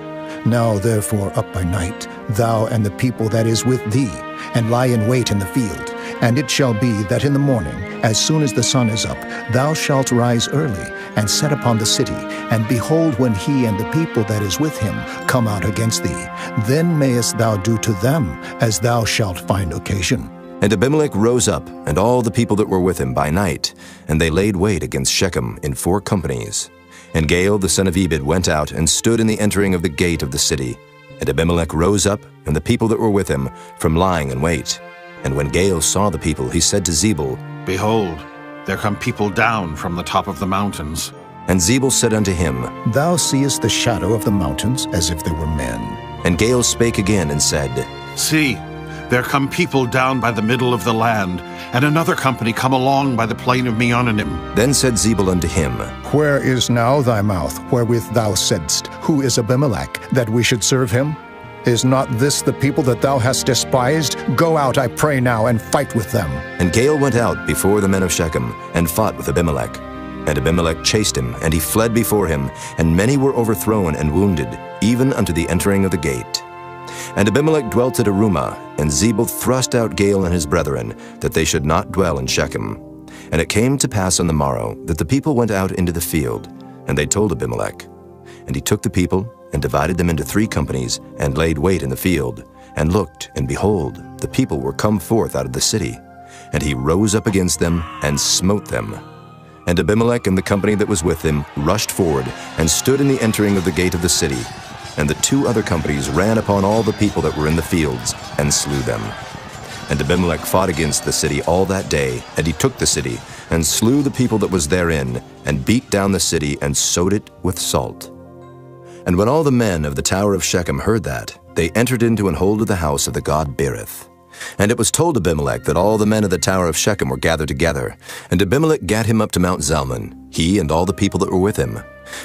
Now therefore up by night, thou and the people that is with thee, and lie in wait in the field. And it shall be that in the morning, as soon as the sun is up, thou shalt rise early, and set upon the city. And behold, when he and the people that is with him come out against thee, then mayest thou do to them as thou shalt find occasion. And Abimelech rose up, and all the people that were with him by night, and they laid wait against Shechem in 4 companies. And Gaal, the son of Ebed, went out, and stood in the entering of the gate of the city. And Abimelech rose up, and the people that were with him, from lying in wait. And when Gaal saw the people, he said to Zebul, Behold, there come people down from the top of the mountains. And Zebul said unto him, Thou seest the shadow of the mountains, as if they were men. And Gaal spake again, and said, See, there come people down by the middle of the land, and another company come along by the plain of Meonanim. Then said Zebul unto him, Where is now thy mouth, wherewith thou saidst, Who is Abimelech, that we should serve him? Is not this the people that thou hast despised? Go out, I pray now, and fight with them. And Gaal went out before the men of Shechem, and fought with Abimelech. And Abimelech chased him, and he fled before him, and many were overthrown and wounded, even unto the entering of the gate. And Abimelech dwelt at Arumah, and Zebul thrust out Gaal and his brethren, that they should not dwell in Shechem. And it came to pass on the morrow, that the people went out into the field, and they told Abimelech. And he took the people, and divided them into 3 companies, and laid wait in the field, and looked, and behold, the people were come forth out of the city. And he rose up against them, and smote them. And Abimelech and the company that was with him rushed forward and stood in the entering of the gate of the city. And the 2 other companies ran upon all the people that were in the fields and slew them. And Abimelech fought against the city all that day, and he took the city, and slew the people that was therein, and beat down the city, and sowed it with salt. And when all the men of the tower of Shechem heard that, they entered into and hold of the house of the god Berith. And it was told Abimelech that all the men of the tower of Shechem were gathered together. And Abimelech gat him up to Mount Zalmon, he and all the people that were with him.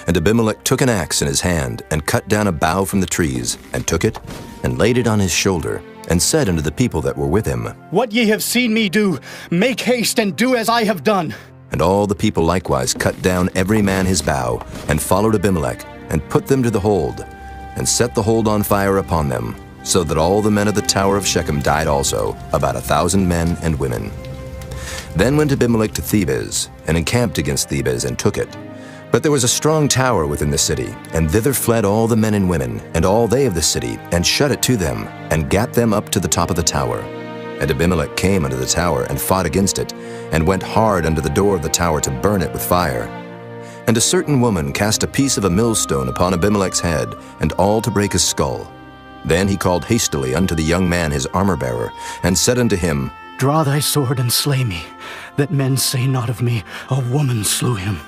And Abimelech took an axe in his hand, and cut down a bough from the trees, and took it, and laid it on his shoulder, and said unto the people that were with him, What ye have seen me do, make haste and do as I have done. And all the people likewise cut down every man his bough, and followed Abimelech, and put them to the hold, and set the hold on fire upon them, so that all the men of the tower of Shechem died also, about 1,000 men and women. Then went Abimelech to Thebez, and encamped against Thebez, and took it. But there was a strong tower within the city, and thither fled all the men and women, and all they of the city, and shut it to them, and gat them up to the top of the tower. And Abimelech came unto the tower, and fought against it, and went hard unto the door of the tower to burn it with fire. And a certain woman cast a piece of a millstone upon Abimelech's head, and all to break his skull. Then he called hastily unto the young man his armor-bearer, and said unto him, Draw thy sword and slay me, that men say not of me, A woman slew him.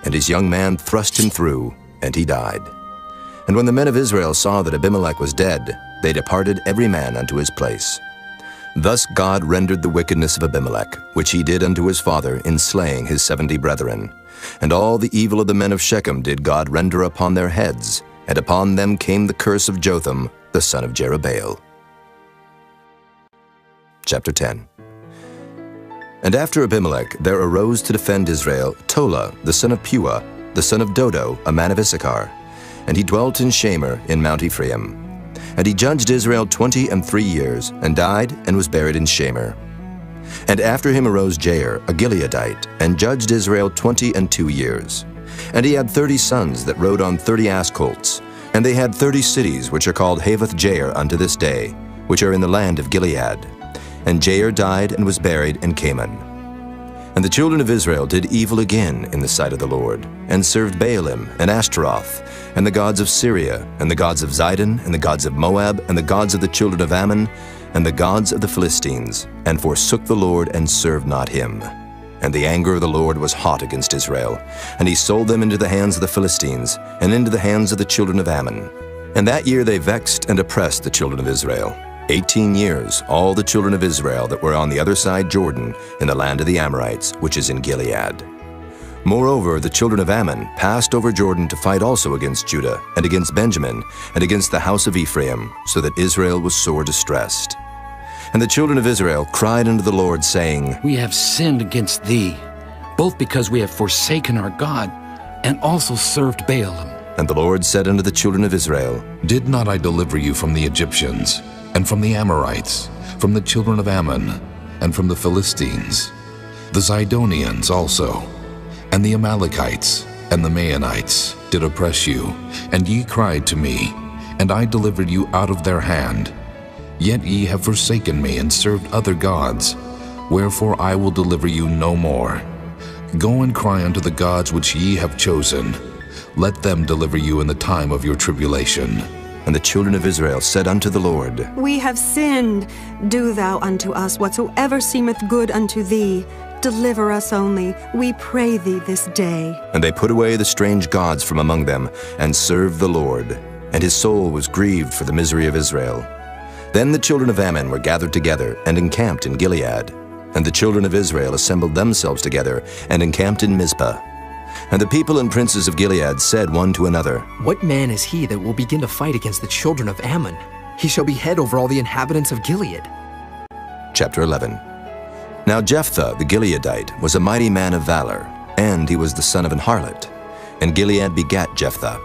And his young man thrust him through, and he died. And when the men of Israel saw that Abimelech was dead, they departed every man unto his place. Thus God rendered the wickedness of Abimelech, which he did unto his father in slaying his 70 brethren. And all the evil of the men of Shechem did God render upon their heads, and upon them came the curse of Jotham, the son of Jerubbaal. Chapter 10. And after Abimelech there arose to defend Israel Tola, the son of Puah, the son of Dodo, a man of Issachar. And he dwelt in Shamer in Mount Ephraim. And he judged Israel 23 years, and died, and was buried in Shamer. And after him arose Jair, a Gileadite, and judged Israel 22 years. And he had 30 sons that rode on 30 ass colts. And they had 30 cities, which are called Havoth Jair unto this day, which are in the land of Gilead. And Jair died and was buried in Canaan. And the children of Israel did evil again in the sight of the Lord, and served Baalim and Ashtaroth, and the gods of Syria, and the gods of Zidon, and the gods of Moab, and the gods of the children of Ammon, and the gods of the Philistines, and forsook the Lord, and served not him. And the anger of the Lord was hot against Israel, and he sold them into the hands of the Philistines, and into the hands of the children of Ammon. And that year they vexed and oppressed the children of Israel. 18 years, all the children of Israel that were on the other side Jordan, in the land of the Amorites, which is in Gilead. Moreover, the children of Ammon passed over Jordan to fight also against Judah, and against Benjamin, and against the house of Ephraim, so that Israel was sore distressed. And the children of Israel cried unto the Lord, saying, We have sinned against thee, both because we have forsaken our God, and also served Baalim. And the Lord said unto the children of Israel, Did not I deliver you from the Egyptians, and from the Amorites, from the children of Ammon, and from the Philistines, the Zidonians also, and the Amalekites, and the Maonites did oppress you, and ye cried to me, and I delivered you out of their hand. Yet ye have forsaken me, and served other gods, wherefore I will deliver you no more. Go and cry unto the gods which ye have chosen. Let them deliver you in the time of your tribulation. And the children of Israel said unto the Lord, We have sinned. Do thou unto us whatsoever seemeth good unto thee. Deliver us only, we pray thee this day. And they put away the strange gods from among them, and served the Lord. And his soul was grieved for the misery of Israel. Then the children of Ammon were gathered together, and encamped in Gilead. And the children of Israel assembled themselves together, and encamped in Mizpah. And the people and princes of Gilead said one to another, What man is he that will begin to fight against the children of Ammon? He shall be head over all the inhabitants of Gilead. Chapter 11. Now Jephthah the Gileadite was a mighty man of valor, and he was the son of an harlot. And Gilead begat Jephthah.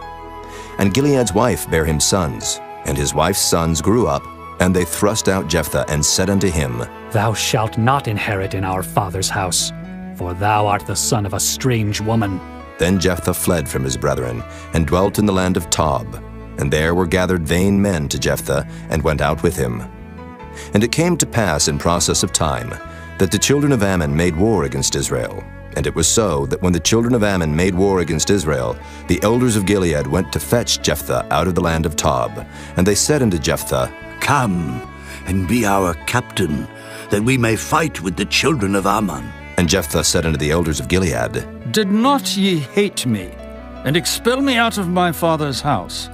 And Gilead's wife bare him sons, and his wife's sons grew up, and they thrust out Jephthah, and said unto him, Thou shalt not inherit in our father's house, for thou art the son of a strange woman. Then Jephthah fled from his brethren, and dwelt in the land of Tob. And there were gathered vain men to Jephthah, and went out with him. And it came to pass in process of time, that the children of Ammon made war against Israel. And it was so that when the children of Ammon made war against Israel, the elders of Gilead went to fetch Jephthah out of the land of Tob. And they said unto Jephthah, Come, and be our captain, that we may fight with the children of Ammon. And Jephthah said unto the elders of Gilead, Did not ye hate me, and expel me out of my father's house?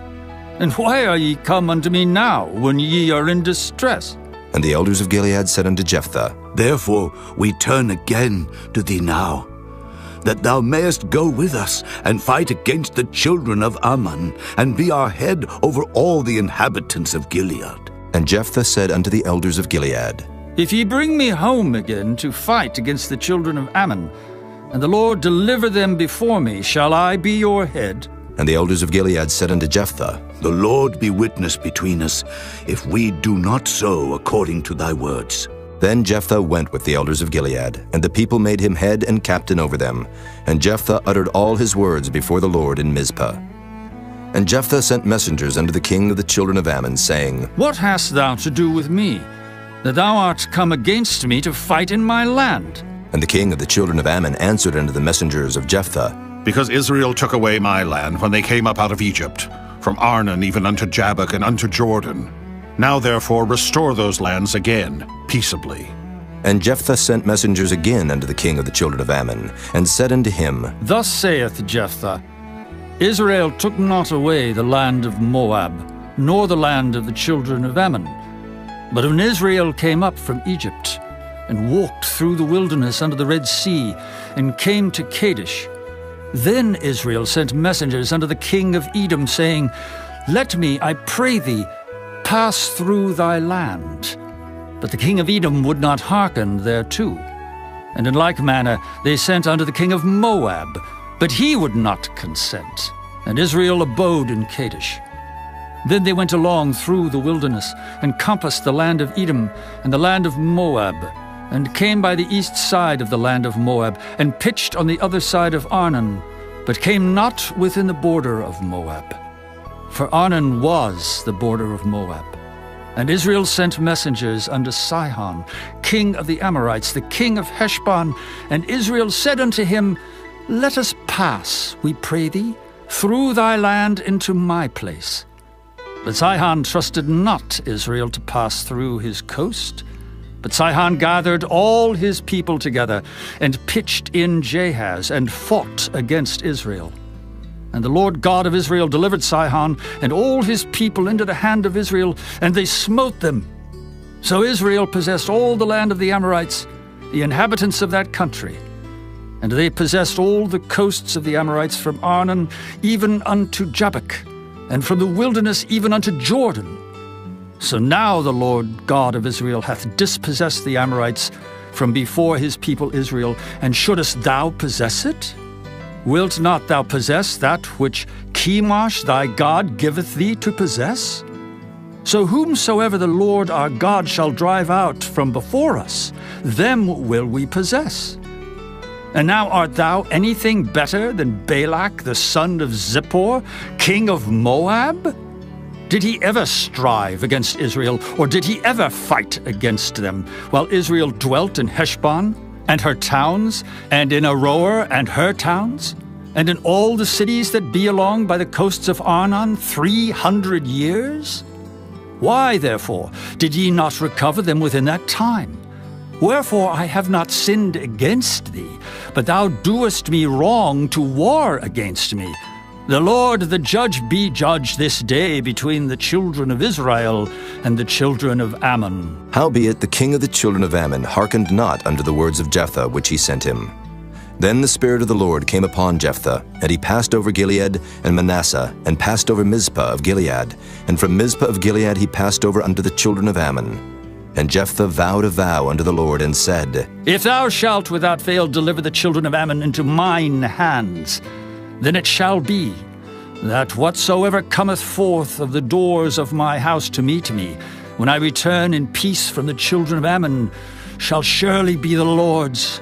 And why are ye come unto me now, when ye are in distress? And the elders of Gilead said unto Jephthah, Therefore we turn again to thee now, that thou mayest go with us and fight against the children of Ammon, and be our head over all the inhabitants of Gilead. And Jephthah said unto the elders of Gilead, If ye bring me home again to fight against the children of Ammon, and the Lord deliver them before me, shall I be your head? And the elders of Gilead said unto Jephthah, The Lord be witness between us, if we do not so according to thy words. Then Jephthah went with the elders of Gilead, and the people made him head and captain over them. And Jephthah uttered all his words before the Lord in Mizpah. And Jephthah sent messengers unto the king of the children of Ammon, saying, What hast thou to do with me, that thou art come against me to fight in my land? And the king of the children of Ammon answered unto the messengers of Jephthah, Because Israel took away my land when they came up out of Egypt, from Arnon even unto Jabbok and unto Jordan. Now therefore restore those lands again, peaceably. And Jephthah sent messengers again unto the king of the children of Ammon, and said unto him, Thus saith Jephthah, Israel took not away the land of Moab, nor the land of the children of Ammon. But when Israel came up from Egypt, and walked through the wilderness under the Red Sea, and came to Kadesh, then Israel sent messengers unto the king of Edom, saying, Let me, I pray thee, pass through thy land. But the king of Edom would not hearken thereto. And in like manner they sent unto the king of Moab, but he would not consent. And Israel abode in Kadesh. Then they went along through the wilderness, and compassed the land of Edom and the land of Moab, and came by the east side of the land of Moab, and pitched on the other side of Arnon, but came not within the border of Moab. For Arnon was the border of Moab. And Israel sent messengers unto Sihon, king of the Amorites, the king of Heshbon. And Israel said unto him, Let us pass, we pray thee, through thy land into my place. But Sihon trusted not Israel to pass through his coast. But Sihon gathered all his people together, and pitched in Jahaz, and fought against Israel. And the Lord God of Israel delivered Sihon and all his people into the hand of Israel, and they smote them. So Israel possessed all the land of the Amorites, the inhabitants of that country. And they possessed all the coasts of the Amorites from Arnon even unto Jabbok, and from the wilderness even unto Jordan. So now the Lord God of Israel hath dispossessed the Amorites from before his people Israel, and shouldest thou possess it? Wilt not thou possess that which Chemosh thy God giveth thee to possess? So whomsoever the Lord our God shall drive out from before us, them will we possess. And now art thou anything better than Balak the son of Zippor, king of Moab? Did he ever strive against Israel, or did he ever fight against them, while Israel dwelt in Heshbon and her towns, and in Aroer and her towns, and in all the cities that be along by the coasts of Arnon 300 years? Why, therefore, did ye not recover them within that time? Wherefore I have not sinned against thee, but thou doest me wrong to war against me. The Lord the judge be judge this day between the children of Israel and the children of Ammon. Howbeit the king of the children of Ammon hearkened not unto the words of Jephthah which he sent him. Then the Spirit of the Lord came upon Jephthah, and he passed over Gilead and Manasseh, and passed over Mizpah of Gilead. And from Mizpah of Gilead he passed over unto the children of Ammon. And Jephthah vowed a vow unto the Lord, and said, If thou shalt without fail deliver the children of Ammon into mine hands, then it shall be that whatsoever cometh forth of the doors of my house to meet me, when I return in peace from the children of Ammon, shall surely be the Lord's,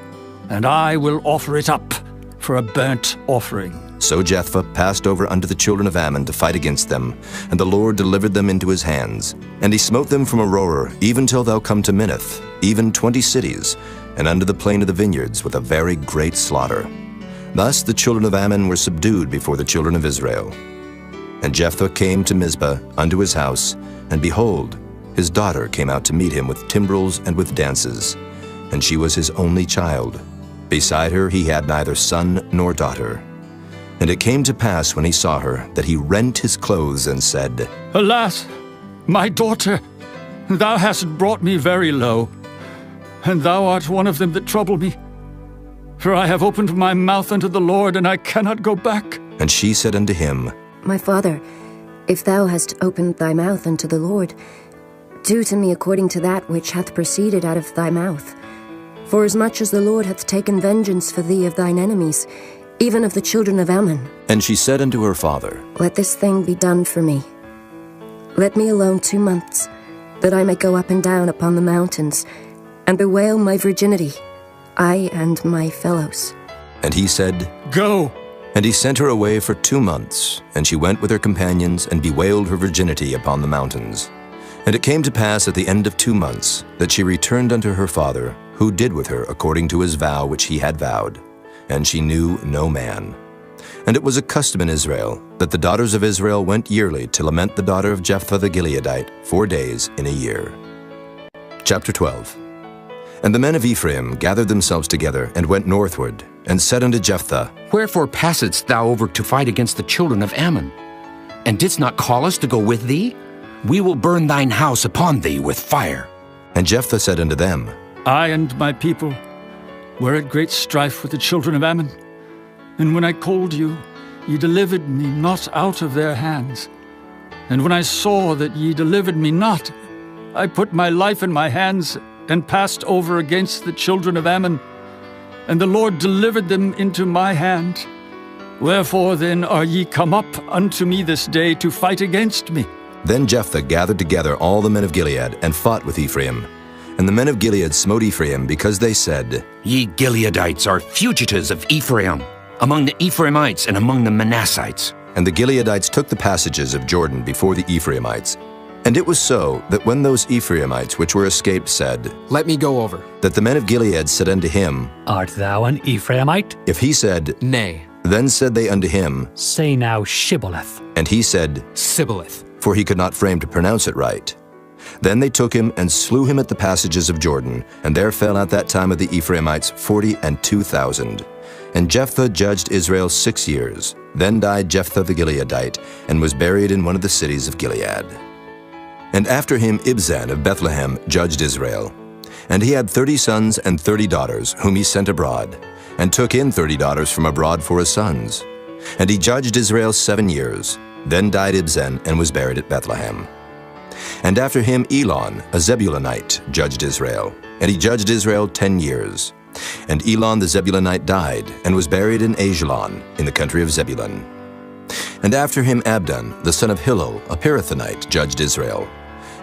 and I will offer it up for a burnt offering. So Jephthah passed over unto the children of Ammon to fight against them, and the Lord delivered them into his hands. And he smote them from Aroer, even till thou come to Minnith, even 20 cities. and unto the plain of the vineyards with a very great slaughter. Thus the children of Ammon were subdued before the children of Israel. And Jephthah came to Mizpah unto his house, and behold, his daughter came out to meet him with timbrels and with dances, and she was his only child. Beside her he had neither son nor daughter. And it came to pass when he saw her, that he rent his clothes and said, Alas, my daughter, thou hast brought me very low, and thou art one of them that trouble me. For I have opened my mouth unto the Lord, and I cannot go back. And she said unto him, My father, if thou hast opened thy mouth unto the Lord, do to me according to that which hath proceeded out of thy mouth. Forasmuch as the Lord hath taken vengeance for thee of thine enemies, even of the children of Ammon. And she said unto her father, Let this thing be done for me. Let me alone 2 months, that I may go up and down upon the mountains, and bewail my virginity, I and my fellows. And he said, Go. And he sent her away for 2 months, and she went with her companions, and bewailed her virginity upon the mountains. And it came to pass at the end of 2 months, that she returned unto her father, who did with her according to his vow which he had vowed. And she knew no man. And it was a custom in Israel, that the daughters of Israel went yearly to lament the daughter of Jephthah the Gileadite 4 days in a year. Chapter 12. And the men of Ephraim gathered themselves together, and went northward, and said unto Jephthah, Wherefore passedst thou over to fight against the children of Ammon? And didst not call us to go with thee? We will burn thine house upon thee with fire. And Jephthah said unto them, I and my people were at great strife with the children of Ammon. And when I called you, ye delivered me not out of their hands. And when I saw that ye delivered me not, I put my life in my hands, and passed over against the children of Ammon. And the Lord delivered them into my hand. Wherefore then are ye come up unto me this day to fight against me? Then Jephthah gathered together all the men of Gilead, and fought with Ephraim. And the men of Gilead smote Ephraim, because they said, Ye Gileadites are fugitives of Ephraim, among the Ephraimites and among the Manassites. And the Gileadites took the passages of Jordan before the Ephraimites. And it was so, that when those Ephraimites which were escaped said, Let me go over, that the men of Gilead said unto him, Art thou an Ephraimite? If he said, Nay. Then said they unto him, Say now Shibboleth. And he said, Sibboleth. For he could not frame to pronounce it right. Then they took him, and slew him at the passages of Jordan, and there fell at that time of the Ephraimites 42,000. And Jephthah judged Israel 6 years. Then died Jephthah the Gileadite, and was buried in one of the cities of Gilead. And after him Ibzan of Bethlehem judged Israel. And he had 30 sons and 30 daughters, whom he sent abroad, and took in 30 daughters from abroad for his sons. And he judged Israel 7 years. Then died Ibzan, and was buried at Bethlehem. And after him Elon, a Zebulunite, judged Israel. And he judged Israel 10 years. And Elon the Zebulunite died, and was buried in Ajalon, in the country of Zebulun. And after him Abdon, the son of Hillel, a Pirathonite, judged Israel.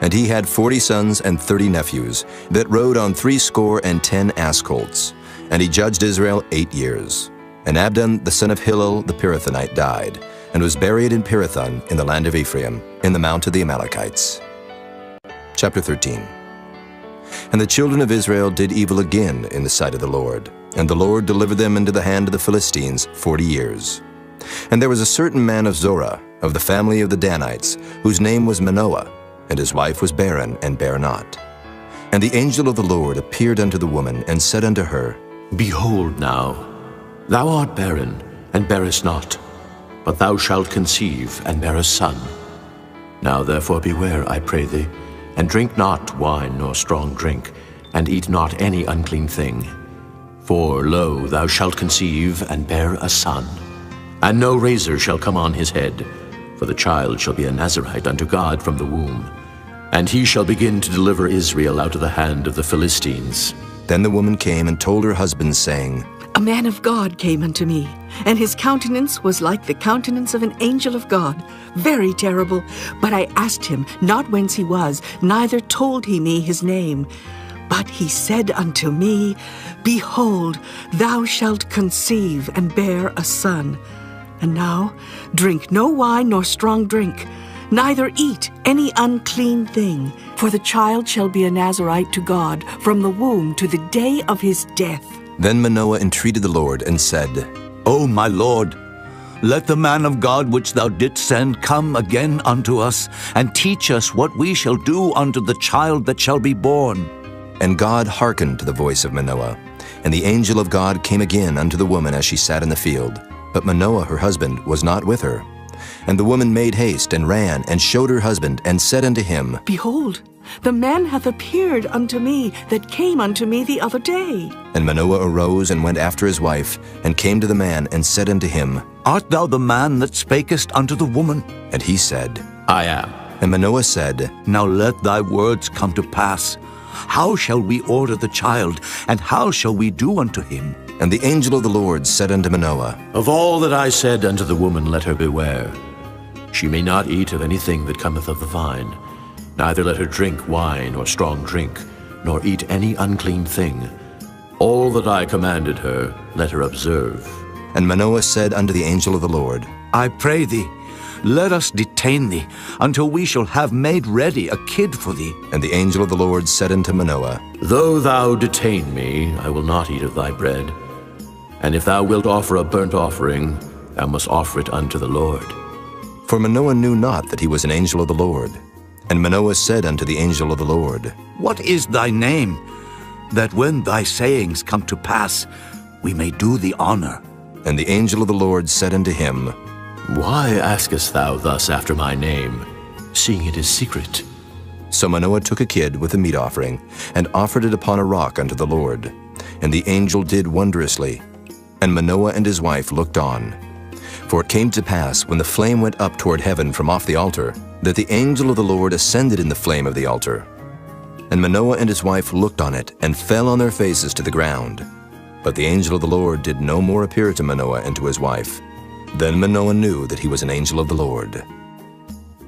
And he had 40 sons and 30 nephews, that rode on 70 ass colts. And he judged Israel 8 years. And Abdon, the son of Hillel, the Pirathonite, died, and was buried in Pirathon, in the land of Ephraim, in the mount of the Amalekites. Chapter 13. And the children of Israel did evil again in the sight of the Lord, and the Lord delivered them into the hand of the Philistines 40 years. And there was a certain man of Zorah, of the family of the Danites, whose name was Manoah, and his wife was barren, and bare not. And the angel of the Lord appeared unto the woman, and said unto her, Behold now, thou art barren, and bearest not, but thou shalt conceive, and bear a son. Now therefore beware, I pray thee, and drink not wine nor strong drink, and eat not any unclean thing. For, lo, thou shalt conceive, and bear a son. And no razor shall come on his head, for the child shall be a Nazarite unto God from the womb. And he shall begin to deliver Israel out of the hand of the Philistines. Then the woman came and told her husband, saying, A man of God came unto me, and his countenance was like the countenance of an angel of God, very terrible. But I asked him not whence he was, neither told he me his name. But he said unto me, Behold, thou shalt conceive, and bear a son. And now drink no wine nor strong drink, neither eat any unclean thing, for the child shall be a Nazirite to God from the womb to the day of his death. Then Manoah entreated the Lord and said, O my Lord, let the man of God which thou didst send come again unto us, and teach us what we shall do unto the child that shall be born. And God hearkened to the voice of Manoah. And the angel of God came again unto the woman as she sat in the field. But Manoah her husband was not with her. And the woman made haste, and ran, and showed her husband, and said unto him, Behold, the man hath appeared unto me that came unto me the other day. And Manoah arose and went after his wife, and came to the man, and said unto him, Art thou the man that spakest unto the woman? And he said, I am. And Manoah said, Now let thy words come to pass. How shall we order the child, and how shall we do unto him? And the angel of the Lord said unto Manoah, Of all that I said unto the woman, let her beware. She may not eat of anything that cometh of the vine, neither let her drink wine or strong drink, nor eat any unclean thing. All that I commanded her, let her observe. And Manoah said unto the angel of the Lord, I pray thee, let us detain thee, until we shall have made ready a kid for thee. And the angel of the Lord said unto Manoah, Though thou detain me, I will not eat of thy bread. And if thou wilt offer a burnt offering, thou must offer it unto the Lord. For Manoah knew not that he was an angel of the Lord. And Manoah said unto the angel of the Lord, What is thy name, that when thy sayings come to pass, we may do thee honor? And the angel of the Lord said unto him, Why askest thou thus after my name, seeing it is secret? So Manoah took a kid with a meat offering, and offered it upon a rock unto the Lord. And the angel did wondrously. And Manoah and his wife looked on. For it came to pass, when the flame went up toward heaven from off the altar, that the angel of the Lord ascended in the flame of the altar. And Manoah and his wife looked on it, and fell on their faces to the ground. But the angel of the Lord did no more appear to Manoah and to his wife. Then Manoah knew that he was an angel of the Lord.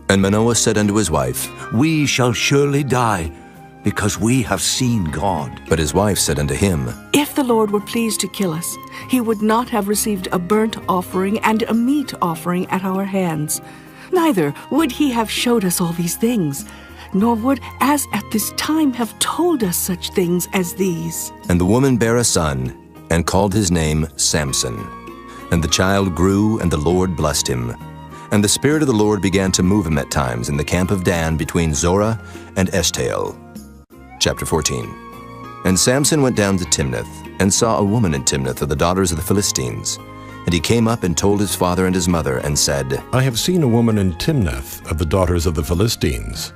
And Manoah said unto his wife, We shall surely die, because we have seen God. But his wife said unto him, If the Lord were pleased to kill us, he would not have received a burnt offering and a meat offering at our hands. Neither would he have showed us all these things, nor would, as at this time, have told us such things as these. And the woman bare a son, and called his name Samson. And the child grew, and the Lord blessed him. And the Spirit of the Lord began to move him at times in the camp of Dan between Zorah and Eshtaol. Chapter 14. And Samson went down to Timnath, and saw a woman in Timnath of the daughters of the Philistines. And he came up and told his father and his mother, and said, I have seen a woman in Timnath of the daughters of the Philistines.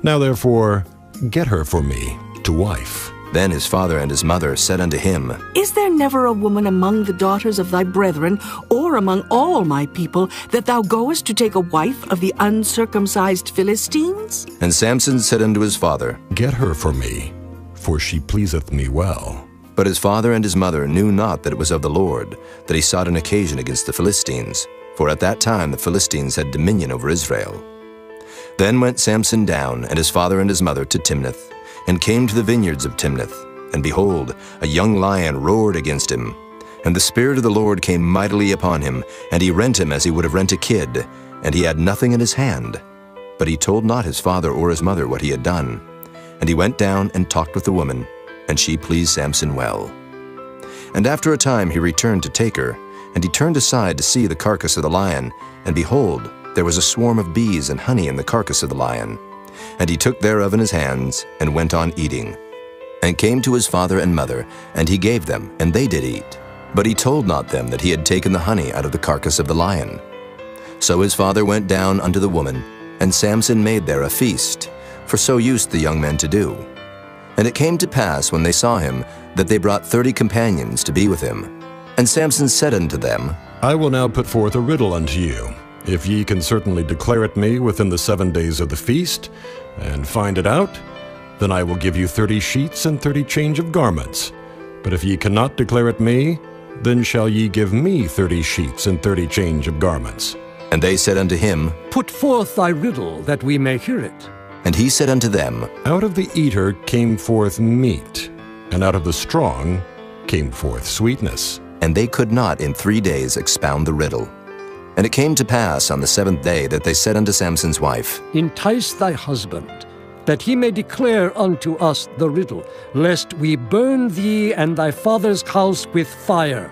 Now therefore, get her for me to wife. Then his father and his mother said unto him, Is there never a woman among the daughters of thy brethren, or among all my people, that thou goest to take a wife of the uncircumcised Philistines? And Samson said unto his father, Get her for me, for she pleaseth me well. But his father and his mother knew not that it was of the Lord, that he sought an occasion against the Philistines. For at that time the Philistines had dominion over Israel. Then went Samson down, and his father and his mother, to Timnath, and came to the vineyards of Timnath. And behold, a young lion roared against him. And the Spirit of the Lord came mightily upon him, and he rent him as he would have rent a kid, and he had nothing in his hand. But he told not his father or his mother what he had done. And he went down and talked with the woman, and she pleased Samson well. And after a time he returned to take her, and he turned aside to see the carcass of the lion, and behold, there was a swarm of bees and honey in the carcass of the lion. And he took thereof in his hands, and went on eating. And came to his father and mother, and he gave them, and they did eat. But he told not them that he had taken the honey out of the carcass of the lion. So his father went down unto the woman, and Samson made there a feast, for so used the young men to do. And it came to pass, when they saw him, that they brought 30 companions to be with him. And Samson said unto them, I will now put forth a riddle unto you. If ye can certainly declare it me within the 7 days of the feast, and find it out, then I will give you 30 sheets and 30 change of garments. But if ye cannot declare it me, then shall ye give me 30 sheets and 30 change of garments. And they said unto him, Put forth thy riddle, that we may hear it. And he said unto them, Out of the eater came forth meat, and out of the strong came forth sweetness. And they could not in 3 days expound the riddle. And it came to pass on the 7th day that they said unto Samson's wife, Entice thy husband, that he may declare unto us the riddle, lest we burn thee and thy father's house with fire.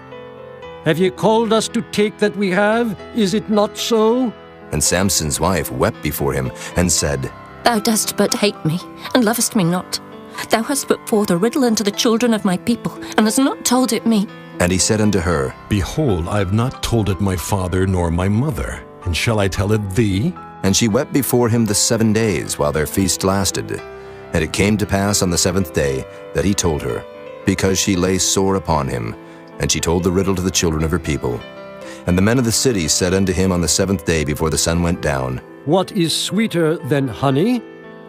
Have ye called us to take that we have? Is it not so? And Samson's wife wept before him, and said, Thou dost but hate me, and lovest me not. Thou hast put forth a riddle unto the children of my people, and hast not told it me. And he said unto her, Behold, I have not told it my father nor my mother, and shall I tell it thee? And she wept before him the 7 days while their feast lasted. And it came to pass on the 7th day that he told her, because she lay sore upon him. And she told the riddle to the children of her people. And the men of the city said unto him on the 7th day before the sun went down, What is sweeter than honey,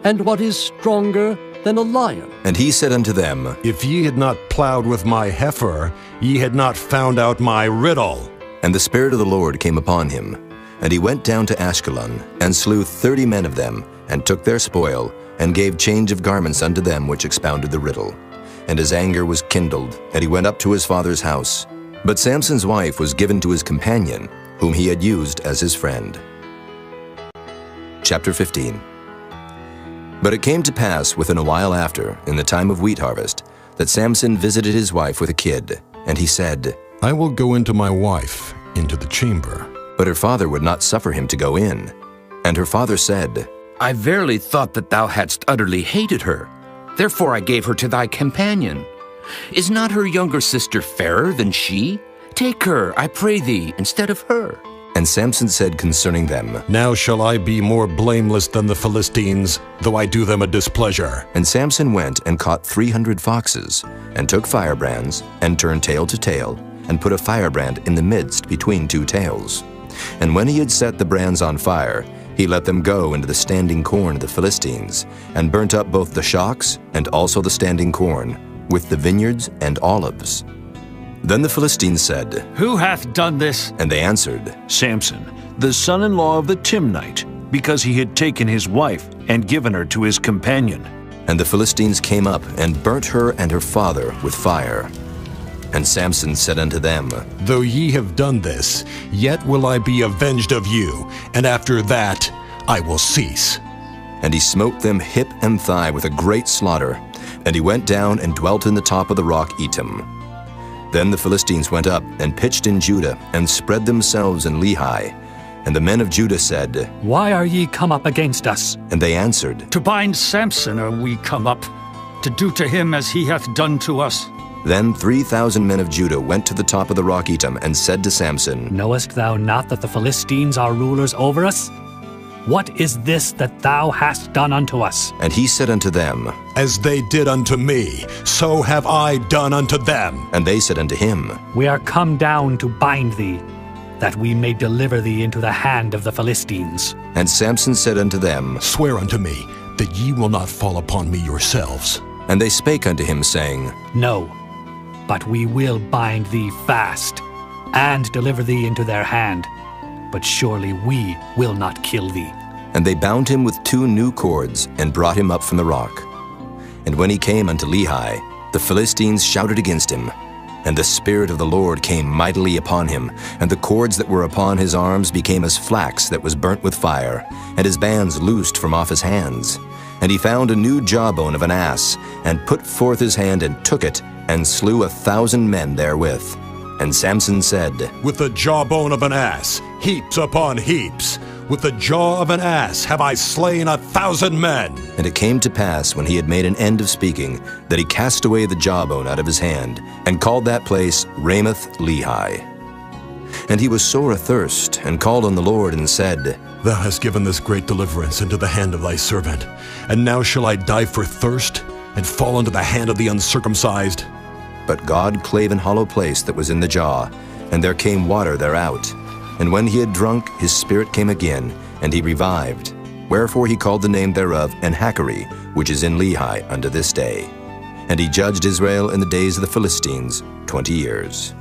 and what is stronger than a lion? And he said unto them, If ye had not plowed with my heifer, ye had not found out my riddle. And the Spirit of the Lord came upon him. And he went down to Ashkelon, and slew 30 men of them, and took their spoil, and gave change of garments unto them which expounded the riddle. And his anger was kindled, and he went up to his father's house. But Samson's wife was given to his companion, whom he had used as his friend. Chapter 15. But it came to pass within a while after, in the time of wheat harvest, that Samson visited his wife with a kid. And he said, I will go into my wife, into the chamber. But her father would not suffer him to go in. And her father said, I verily thought that thou hadst utterly hated her. Therefore I gave her to thy companion. Is not her younger sister fairer than she? Take her, I pray thee, instead of her. And Samson said concerning them, Now shall I be more blameless than the Philistines, though I do them a displeasure. And Samson went and caught 300 foxes, and took firebrands, and turned tail to tail, and put a firebrand in the midst between 2 tails. And when he had set the brands on fire, he let them go into the standing corn of the Philistines, and burnt up both the shocks and also the standing corn, with the vineyards and olives. Then the Philistines said, Who hath done this? And they answered, Samson, the son-in-law of the Timnite, because he had taken his wife and given her to his companion. And the Philistines came up and burnt her and her father with fire. And Samson said unto them, Though ye have done this, yet will I be avenged of you, and after that I will cease. And he smote them hip and thigh with a great slaughter. And he went down and dwelt in the top of the rock Etam. Then the Philistines went up and pitched in Judah, and spread themselves in Lehi. And the men of Judah said, Why are ye come up against us? And they answered, To bind Samson are we come up, to do to him as he hath done to us. Then 3,000 men of Judah went to the top of the rock Etam, and said to Samson, Knowest thou not that the Philistines are rulers over us? What is this that thou hast done unto us? And he said unto them, As they did unto me, so have I done unto them. And they said unto him, We are come down to bind thee, that we may deliver thee into the hand of the Philistines. And Samson said unto them, Swear unto me that ye will not fall upon me yourselves. And they spake unto him, saying, No, but we will bind thee fast, and deliver thee into their hand. But surely we will not kill thee. And they bound him with 2 new cords, and brought him up from the rock. And when he came unto Lehi, the Philistines shouted against him. And the Spirit of the Lord came mightily upon him, and the cords that were upon his arms became as flax that was burnt with fire, and his bands loosed from off his hands. And he found a new jawbone of an ass, and put forth his hand and took it, and slew 1,000 men therewith. And Samson said, With the jawbone of an ass, heaps upon heaps. With the jaw of an ass have I slain 1,000 men. And it came to pass, when he had made an end of speaking, that he cast away the jawbone out of his hand, and called that place Ramoth Lehi. And he was sore athirst, and called on the Lord, and said, Thou hast given this great deliverance into the hand of thy servant, and now shall I die for thirst, and fall into the hand of the uncircumcised? But God clave an hollow place that was in the jaw, and there came water thereout. And when he had drunk, his spirit came again, and he revived. Wherefore he called the name thereof Enhakkore, which is in Lehi unto this day. And he judged Israel in the days of the Philistines 20 years.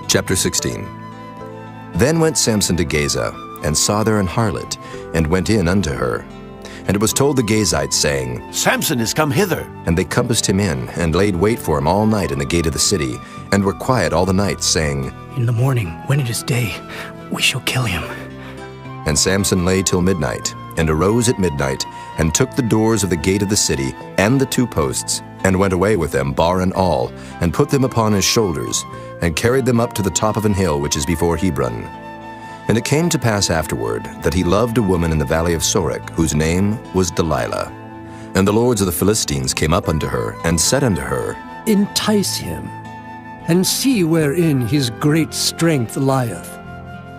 Chapter 16. Then went Samson to Gaza, and saw there an harlot, and went in unto her. And it was told the Gazites, saying, Samson is come hither. And they compassed him in, and laid wait for him all night in the gate of the city, and were quiet all the night, saying, In the morning, when it is day, we shall kill him. And Samson lay till midnight, and arose at midnight, and took the doors of the gate of the city, and the 2 posts, and went away with them, bar and all, and put them upon his shoulders, and carried them up to the top of an hill which is before Hebron. And it came to pass afterward, that he loved a woman in the valley of Sorek, whose name was Delilah. And the lords of the Philistines came up unto her, and said unto her, Entice him, and see wherein his great strength lieth,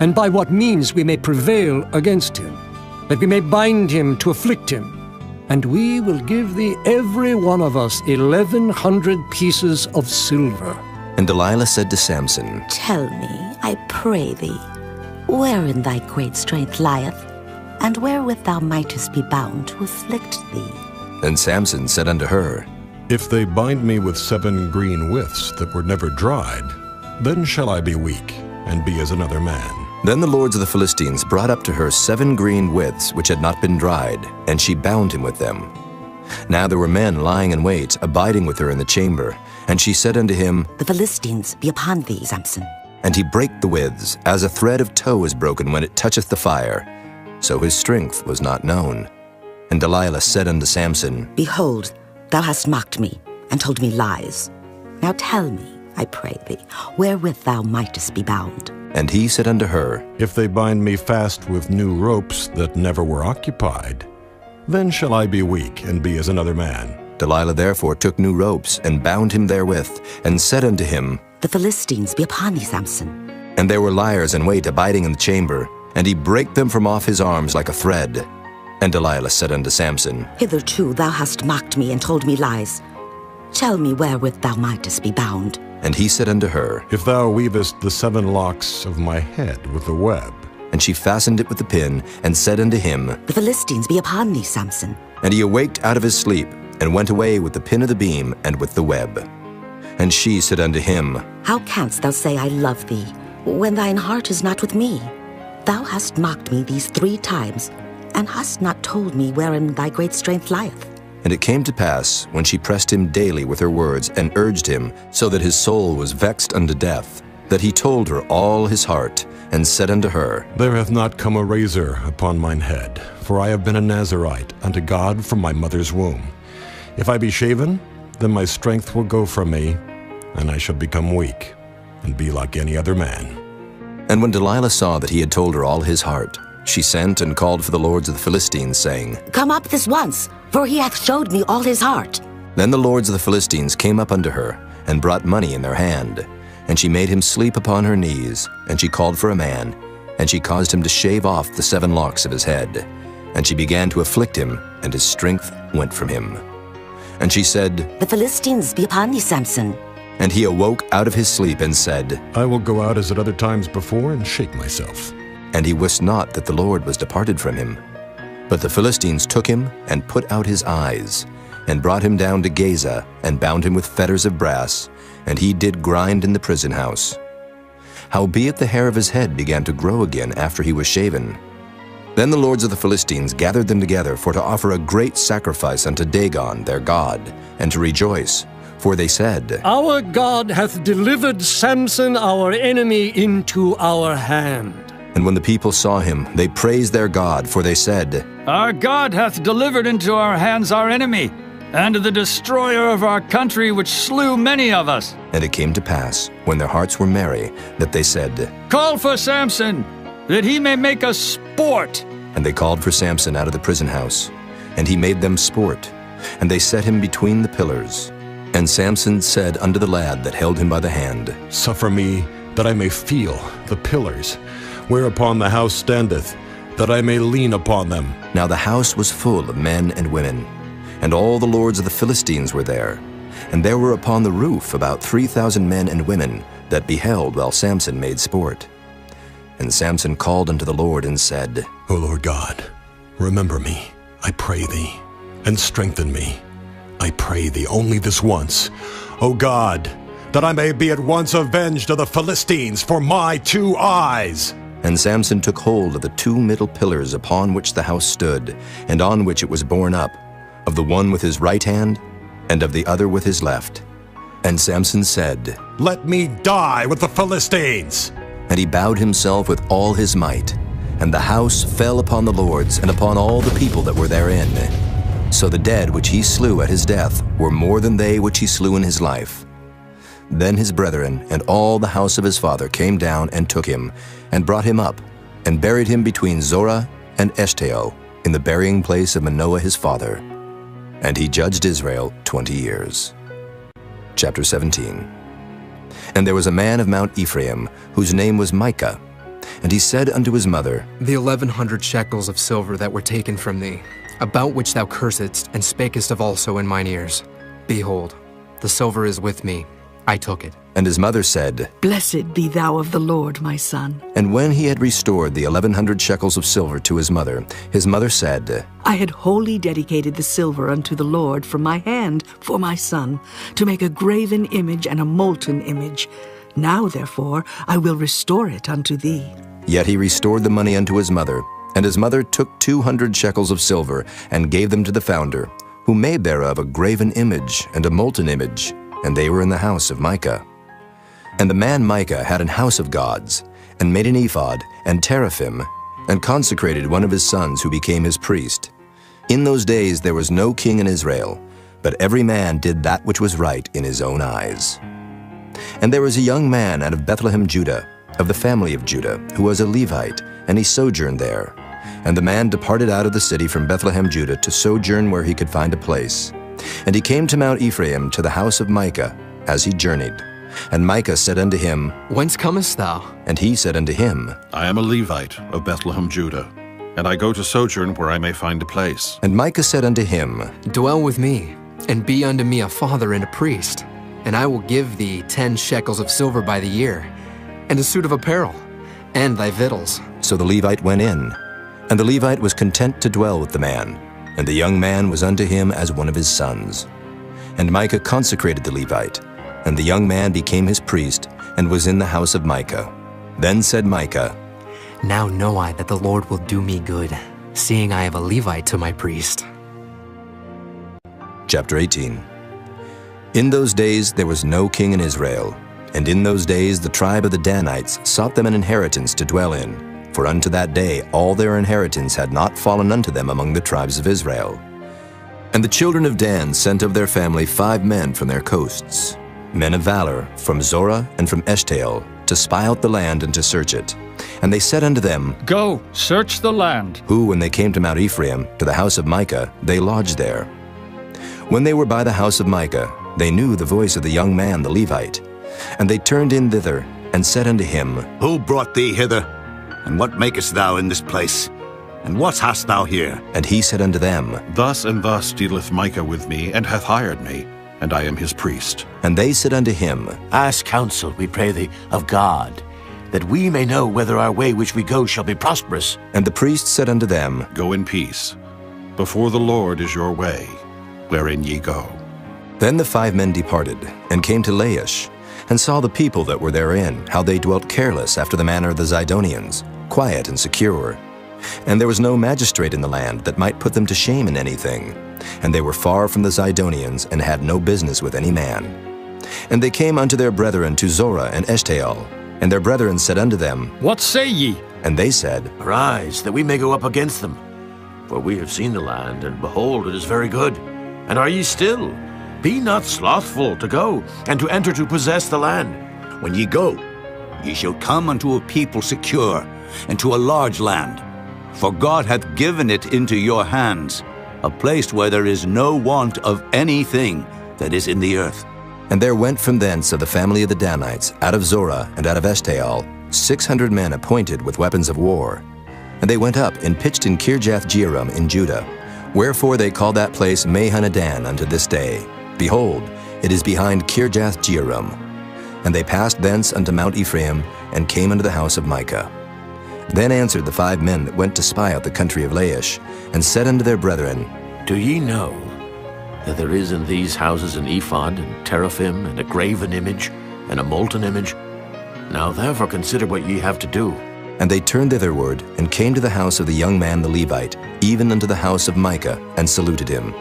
and by what means we may prevail against him, that we may bind him to afflict him. And we will give thee every one of us 1,100 pieces of silver. And Delilah said to Samson, Tell me, I pray thee, wherein thy great strength lieth, and wherewith thou mightest be bound to afflict thee. And Samson said unto her, If they bind me with 7 green withs that were never dried, then shall I be weak, and be as another man. Then the lords of the Philistines brought up to her 7 green withs which had not been dried, and she bound him with them. Now there were men lying in wait, abiding with her in the chamber. And she said unto him, The Philistines be upon thee, Samson. And he brake the withs, as a thread of tow is broken when it toucheth the fire. So his strength was not known. And Delilah said unto Samson, Behold, thou hast mocked me, and told me lies. Now tell me, I pray thee, wherewith thou mightest be bound. And he said unto her, If they bind me fast with new ropes that never were occupied, then shall I be weak, and be as another man. Delilah therefore took new ropes, and bound him therewith, and said unto him, The Philistines be upon thee, Samson. And there were liers in wait abiding in the chamber, and he brake them from off his arms like a thread. And Delilah said unto Samson, Hitherto thou hast mocked me, and told me lies. Tell me wherewith thou mightest be bound. And he said unto her, If thou weavest the 7 locks of my head with the web. And she fastened it with the pin, and said unto him, The Philistines be upon thee, Samson. And he awaked out of his sleep, and went away with the pin of the beam, and with the web. And she said unto him, How canst thou say, I love thee, when thine heart is not with me? Thou hast mocked me these 3 times, and hast not told me wherein thy great strength lieth. And it came to pass, when she pressed him daily with her words, and urged him, so that his soul was vexed unto death, that he told her all his heart, and said unto her, There hath not come a razor upon mine head, for I have been a Nazarite unto God from my mother's womb. If I be shaven, then my strength will go from me, and I shall become weak, and be like any other man. And when Delilah saw that he had told her all his heart, she sent and called for the lords of the Philistines, saying, Come up this once, for he hath showed me all his heart. Then the lords of the Philistines came up unto her, and brought money in their hand. And she made him sleep upon her knees, and she called for a man, and she caused him to shave off the 7 locks of his head. And she began to afflict him, and his strength went from him. And she said, The Philistines be upon thee, Samson. And he awoke out of his sleep, and said, I will go out as at other times before, and shake myself. And he wist not that the Lord was departed from him. But the Philistines took him, and put out his eyes, and brought him down to Gaza, and bound him with fetters of brass, and he did grind in the prison house. Howbeit the hair of his head began to grow again after he was shaven. Then the lords of the Philistines gathered them together for to offer a great sacrifice unto Dagon their god, and to rejoice. For they said, Our God hath delivered Samson our enemy into our hand. And when the people saw him, they praised their God, for they said, Our God hath delivered into our hands our enemy, and the destroyer of our country, which slew many of us. And it came to pass, when their hearts were merry, that they said, Call for Samson, that he may make us sport. And they called for Samson out of the prison house, and he made them sport, and they set him between the pillars. And Samson said unto the lad that held him by the hand, Suffer me, that I may feel the pillars, whereupon the house standeth, that I may lean upon them. Now the house was full of men and women, and all the lords of the Philistines were there. And there were upon the roof about 3,000 men and women that beheld while Samson made sport. And Samson called unto the Lord and said, O Lord God, remember me, I pray thee, and strengthen me. I pray thee only this once, O God, that I may be at once avenged of the Philistines for my 2 eyes. And Samson took hold of the 2 middle pillars upon which the house stood, and on which it was borne up, of the one with his right hand, and of the other with his left. And Samson said, "Let me die with the Philistines!" And he bowed himself with all his might. And the house fell upon the lords, and upon all the people that were therein. So the dead which he slew at his death were more than they which he slew in his life. Then his brethren and all the house of his father came down and took him, and brought him up, and buried him between Zorah and Eshtaol, in the burying place of Manoah his father. And he judged Israel 20 years. Chapter 17. And there was a man of Mount Ephraim, whose name was Micah. And he said unto his mother, The 1,100 shekels of silver that were taken from thee, about which thou cursedst, and spakest of also in mine ears. Behold, the silver is with me. I took it. And his mother said, Blessed be thou of the Lord, my son. And when he had restored the 1,100 shekels of silver to his mother said, I had wholly dedicated the silver unto the Lord from my hand for my son, to make a graven image and a molten image. Now, therefore, I will restore it unto thee. Yet he restored the money unto his mother. And his mother took 200 shekels of silver, and gave them to the founder, who made thereof a graven image and a molten image, and they were in the house of Micah. And the man Micah had an house of gods, and made an ephod and teraphim, and consecrated one of his sons who became his priest. In those days there was no king in Israel, but every man did that which was right in his own eyes. And there was a young man out of Bethlehem, Judah, of the family of Judah, who was a Levite, and he sojourned there. And the man departed out of the city from Bethlehem, Judah, to sojourn where he could find a place. And he came to Mount Ephraim, to the house of Micah, as he journeyed. And Micah said unto him, Whence comest thou? And he said unto him, I am a Levite of Bethlehem, Judah, and I go to sojourn where I may find a place. And Micah said unto him, Dwell with me, and be unto me a father and a priest, and I will give thee 10 shekels of silver by the year, and a suit of apparel, and thy victuals. So the Levite went in, and the Levite was content to dwell with the man, and the young man was unto him as one of his sons. And Micah consecrated the Levite, and the young man became his priest, and was in the house of Micah. Then said Micah, Now know I that the Lord will do me good, seeing I have a Levite to my priest. Chapter 18. In those days there was no king in Israel, and in those days the tribe of the Danites sought them an inheritance to dwell in, for unto that day all their inheritance had not fallen unto them among the tribes of Israel. And the children of Dan sent of their family 5 men from their coasts, men of valor, from Zorah and from Eshtaol, to spy out the land and to search it. And they said unto them, Go, search the land. Who, when they came to Mount Ephraim, to the house of Micah, they lodged there. When they were by the house of Micah, they knew the voice of the young man the Levite. And they turned in thither, and said unto him, Who brought thee hither? And what makest thou in this place? And what hast thou here? And he said unto them, Thus and thus dealeth Micah with me, and hath hired me, and I am his priest. And they said unto him, Ask counsel, we pray thee, of God, that we may know whether our way which we go shall be prosperous. And the priest said unto them, Go in peace. Before the Lord is your way, wherein ye go. Then the 5 men departed, and came to Laish, and saw the people that were therein, how they dwelt careless after the manner of the Zidonians, quiet and secure. And there was no magistrate in the land that might put them to shame in anything. And they were far from the Zidonians, and had no business with any man. And they came unto their brethren to Zorah and Eshtaol. And their brethren said unto them, What say ye? And they said, Arise, that we may go up against them. For we have seen the land, and behold, it is very good. And are ye still? Be not slothful to go, and to enter to possess the land. When ye go, ye shall come unto a people secure, and to a large land. For God hath given it into your hands, a place where there is no want of anything that is in the earth. And there went from thence of the family of the Danites, out of Zorah and out of Eshtaol, 600 men appointed with weapons of war. And they went up and pitched in Kirjath-jearim in Judah. Wherefore they call that place Mahanadan unto this day. Behold, it is behind Kirjath-jearim. And they passed thence unto Mount Ephraim, and came unto the house of Micah. Then answered the 5 men that went to spy out the country of Laish, and said unto their brethren, Do ye know that there is in these houses an ephod, and teraphim, and a graven image, and a molten image? Now therefore consider what ye have to do. And they turned thitherward, and came to the house of the young man the Levite, even unto the house of Micah, and saluted him.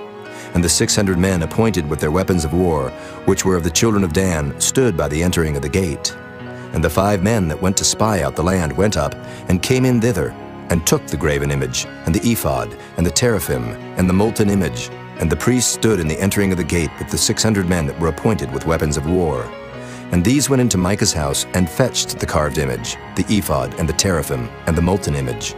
And the 600 men appointed with their weapons of war, which were of the children of Dan, stood by the entering of the gate. And the 5 men that went to spy out the land went up, and came in thither, and took the graven image, and the ephod, and the teraphim, and the molten image. And the priests stood in the entering of the gate with the 600 men that were appointed with weapons of war. And these went into Micah's house, and fetched the carved image, the ephod, and the teraphim, and the molten image.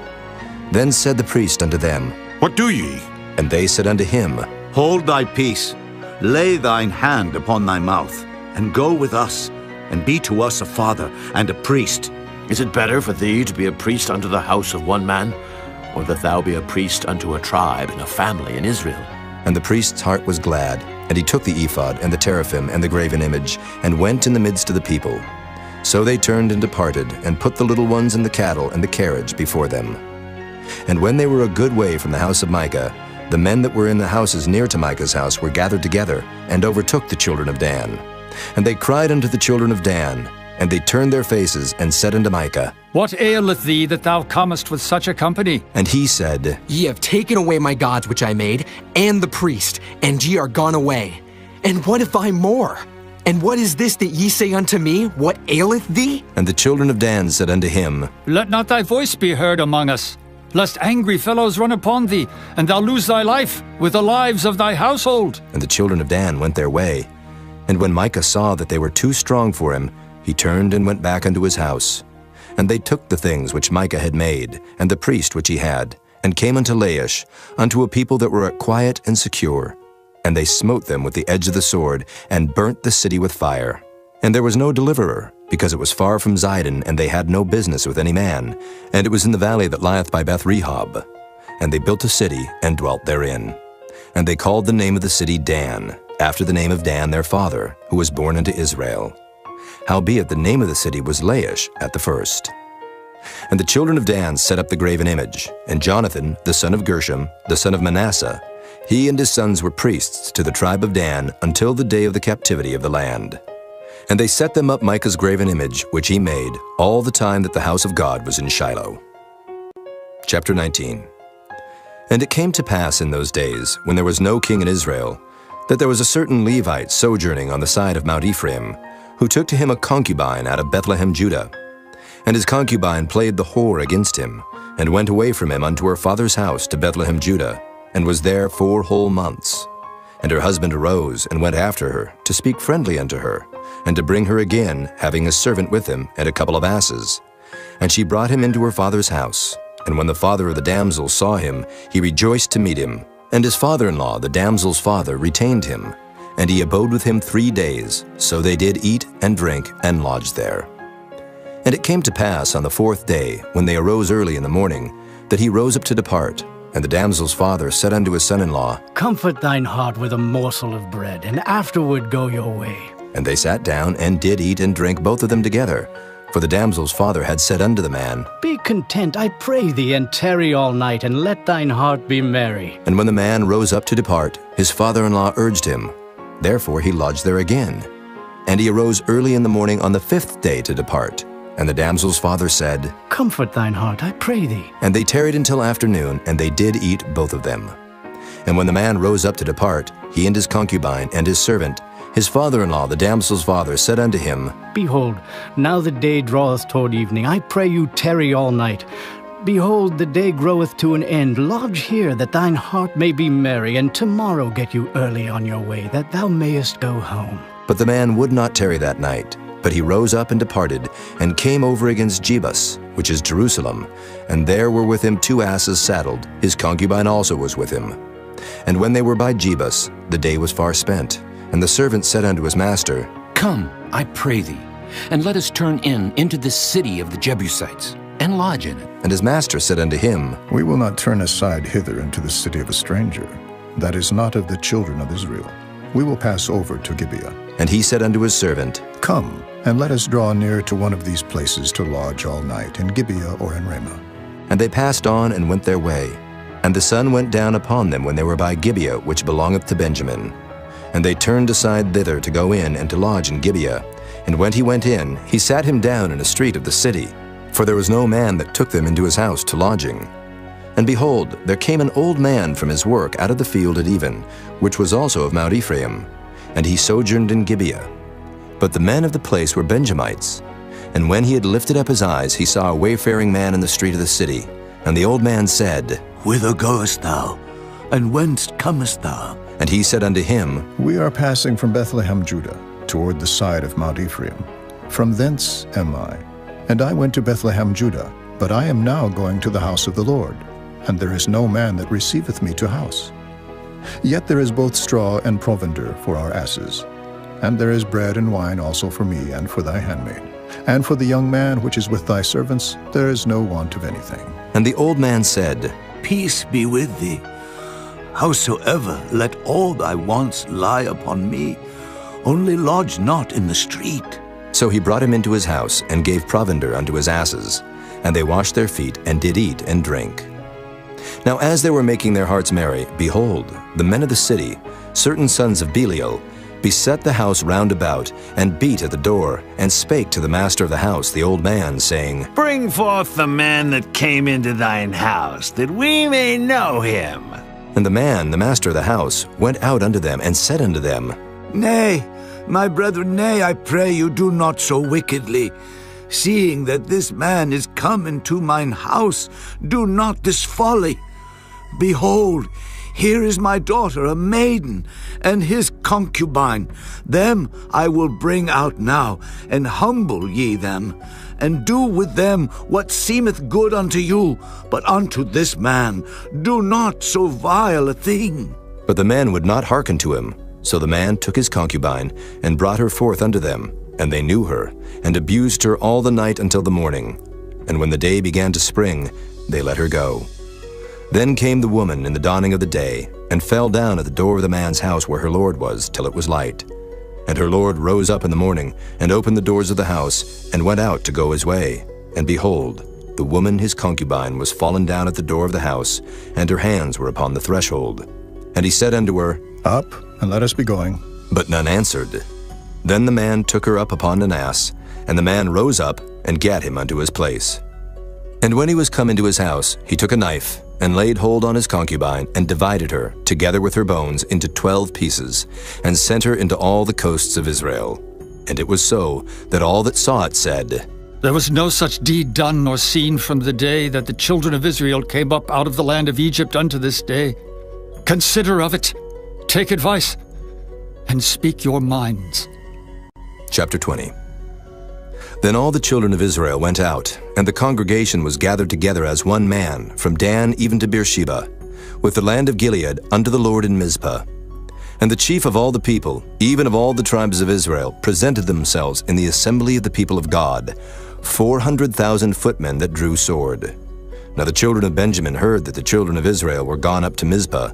Then said the priest unto them, What do ye? And they said unto him, Hold thy peace, lay thine hand upon thy mouth, and go with us, and be to us a father and a priest. Is it better for thee to be a priest unto the house of one man, or that thou be a priest unto a tribe and a family in Israel? And the priest's heart was glad, and he took the ephod, and the teraphim, and the graven image, and went in the midst of the people. So they turned and departed, and put the little ones and the cattle and the carriage before them. And when they were a good way from the house of Micah, the men that were in the houses near to Micah's house were gathered together, and overtook the children of Dan. And they cried unto the children of Dan, and they turned their faces, and said unto Micah, What aileth thee that thou comest with such a company? And he said, Ye have taken away my gods which I made, and the priest, and ye are gone away. And what if I more? And what is this that ye say unto me? What aileth thee? And the children of Dan said unto him, Let not thy voice be heard among us, lest angry fellows run upon thee, and thou lose thy life with the lives of thy household. And the children of Dan went their way. And when Micah saw that they were too strong for him, he turned and went back unto his house. And they took the things which Micah had made, and the priest which he had, and came unto Laish, unto a people that were quiet and secure. And they smote them with the edge of the sword, and burnt the city with fire. And there was no deliverer, because it was far from Zidon, and they had no business with any man. And it was in the valley that lieth by Beth-rehob. And they built a city, and dwelt therein. And they called the name of the city Dan, after the name of Dan their father, who was born unto Israel. Howbeit the name of the city was Laish at the first. And the children of Dan set up the graven image, and Jonathan, the son of Gershom, the son of Manasseh, he and his sons were priests to the tribe of Dan until the day of the captivity of the land. And they set them up Micah's graven image, which he made, all the time that the house of God was in Shiloh. Chapter 19. And it came to pass in those days, when there was no king in Israel, that there was a certain Levite sojourning on the side of Mount Ephraim, who took to him a concubine out of Bethlehem, Judah. And his concubine played the whore against him, and went away from him unto her father's house to Bethlehem, Judah, and was there 4 whole months. And her husband arose, and went after her, to speak friendly unto her, and to bring her again, having a servant with him, and a couple of asses. And she brought him into her father's house. And when the father of the damsel saw him, he rejoiced to meet him. And his father-in-law, the damsel's father, retained him. And he abode with him 3 days. So they did eat and drink, and lodged there. And it came to pass on the 4th day, when they arose early in the morning, that he rose up to depart. And the damsel's father said unto his son-in-law, Comfort thine heart with a morsel of bread, and afterward go your way. And they sat down, and did eat and drink both of them together. For the damsel's father had said unto the man, Be content, I pray thee, and tarry all night, and let thine heart be merry. And when the man rose up to depart, his father-in-law urged him. Therefore he lodged there again. And he arose early in the morning on the 5th day to depart. And the damsel's father said, Comfort thine heart, I pray thee. And they tarried until afternoon, and they did eat both of them. And when the man rose up to depart, he and his concubine and his servant, his father-in-law, the damsel's father, said unto him, Behold, now the day draweth toward evening. I pray you tarry all night. Behold, the day groweth to an end. Lodge here, that thine heart may be merry, and tomorrow get you early on your way, that thou mayest go home. But the man would not tarry that night. But he rose up and departed, and came over against Jebus, which is Jerusalem. And there were with him 2 asses saddled. His concubine also was with him. And when they were by Jebus, the day was far spent. And the servant said unto his master, Come, I pray thee, and let us turn into this city of the Jebusites, and lodge in it. And his master said unto him, We will not turn aside hither into the city of a stranger, that is not of the children of Israel. We will pass over to Gibeah. And he said unto his servant, Come, and let us draw near to one of these places to lodge all night, in Gibeah or in Ramah. And they passed on and went their way. And the sun went down upon them when they were by Gibeah, which belongeth to Benjamin. And they turned aside thither to go in and to lodge in Gibeah. And when he went in, he sat him down in a street of the city. for there was no man that took them into his house to lodging. And behold, there came an old man from his work out of the field at even, which was also of Mount Ephraim, and he sojourned in Gibeah. But the men of the place were Benjamites. And when he had lifted up his eyes, he saw a wayfaring man in the street of the city. And the old man said, Whither goest thou? And whence comest thou? And he said unto him, We are passing from Bethlehem, Judah, toward the side of Mount Ephraim. From thence am I. And I went to Bethlehem, Judah, but I am now going to the house of the Lord, and there is no man that receiveth me to house. Yet there is both straw and provender for our asses, and there is bread and wine also for me and for thy handmaid. And for the young man which is with thy servants, there is no want of anything. And the old man said, Peace be with thee. Howsoever, let all thy wants lie upon me, only lodge not in the street. So he brought him into his house, and gave provender unto his asses. And they washed their feet, and did eat and drink. Now as they were making their hearts merry, behold, the men of the city, certain sons of Belial, beset the house round about, and beat at the door, and spake to the master of the house, the old man, saying, Bring forth the man that came into thine house, that we may know him. And the man, the master of the house, went out unto them, and said unto them, Nay, my brethren, nay, I pray you, do not so wickedly. Seeing that this man is come into mine house, do not this folly. Behold, here is my daughter, a maiden, and his concubine. Them I will bring out now, and humble ye them, and do with them what seemeth good unto you, but unto this man do not so vile a thing. But the man would not hearken to him. So the man took his concubine, and brought her forth unto them, and they knew her, and abused her all the night until the morning. And when the day began to spring, they let her go. Then came the woman in the dawning of the day, and fell down at the door of the man's house where her lord was, till it was light. And her lord rose up in the morning, and opened the doors of the house, and went out to go his way. And behold, the woman his concubine was fallen down at the door of the house, and her hands were upon the threshold. And he said unto her, Up, and let us be going. But none answered. Then the man took her up upon an ass, and the man rose up, and gat him unto his place. And when he was come into his house, he took a knife, and laid hold on his concubine, and divided her, together with her bones, into 12 pieces, and sent her into all the coasts of Israel. And it was so, that all that saw it said, There was no such deed done nor seen from the day that the children of Israel came up out of the land of Egypt unto this day. Consider of it, take advice, and speak your minds. Chapter 20. Then all the children of Israel went out, and the congregation was gathered together as one man, from Dan even to Beersheba, with the land of Gilead unto the Lord in Mizpah. And the chief of all the people, even of all the tribes of Israel, presented themselves in the assembly of the people of God, 400,000 footmen that drew sword. Now the children of Benjamin heard that the children of Israel were gone up to Mizpah.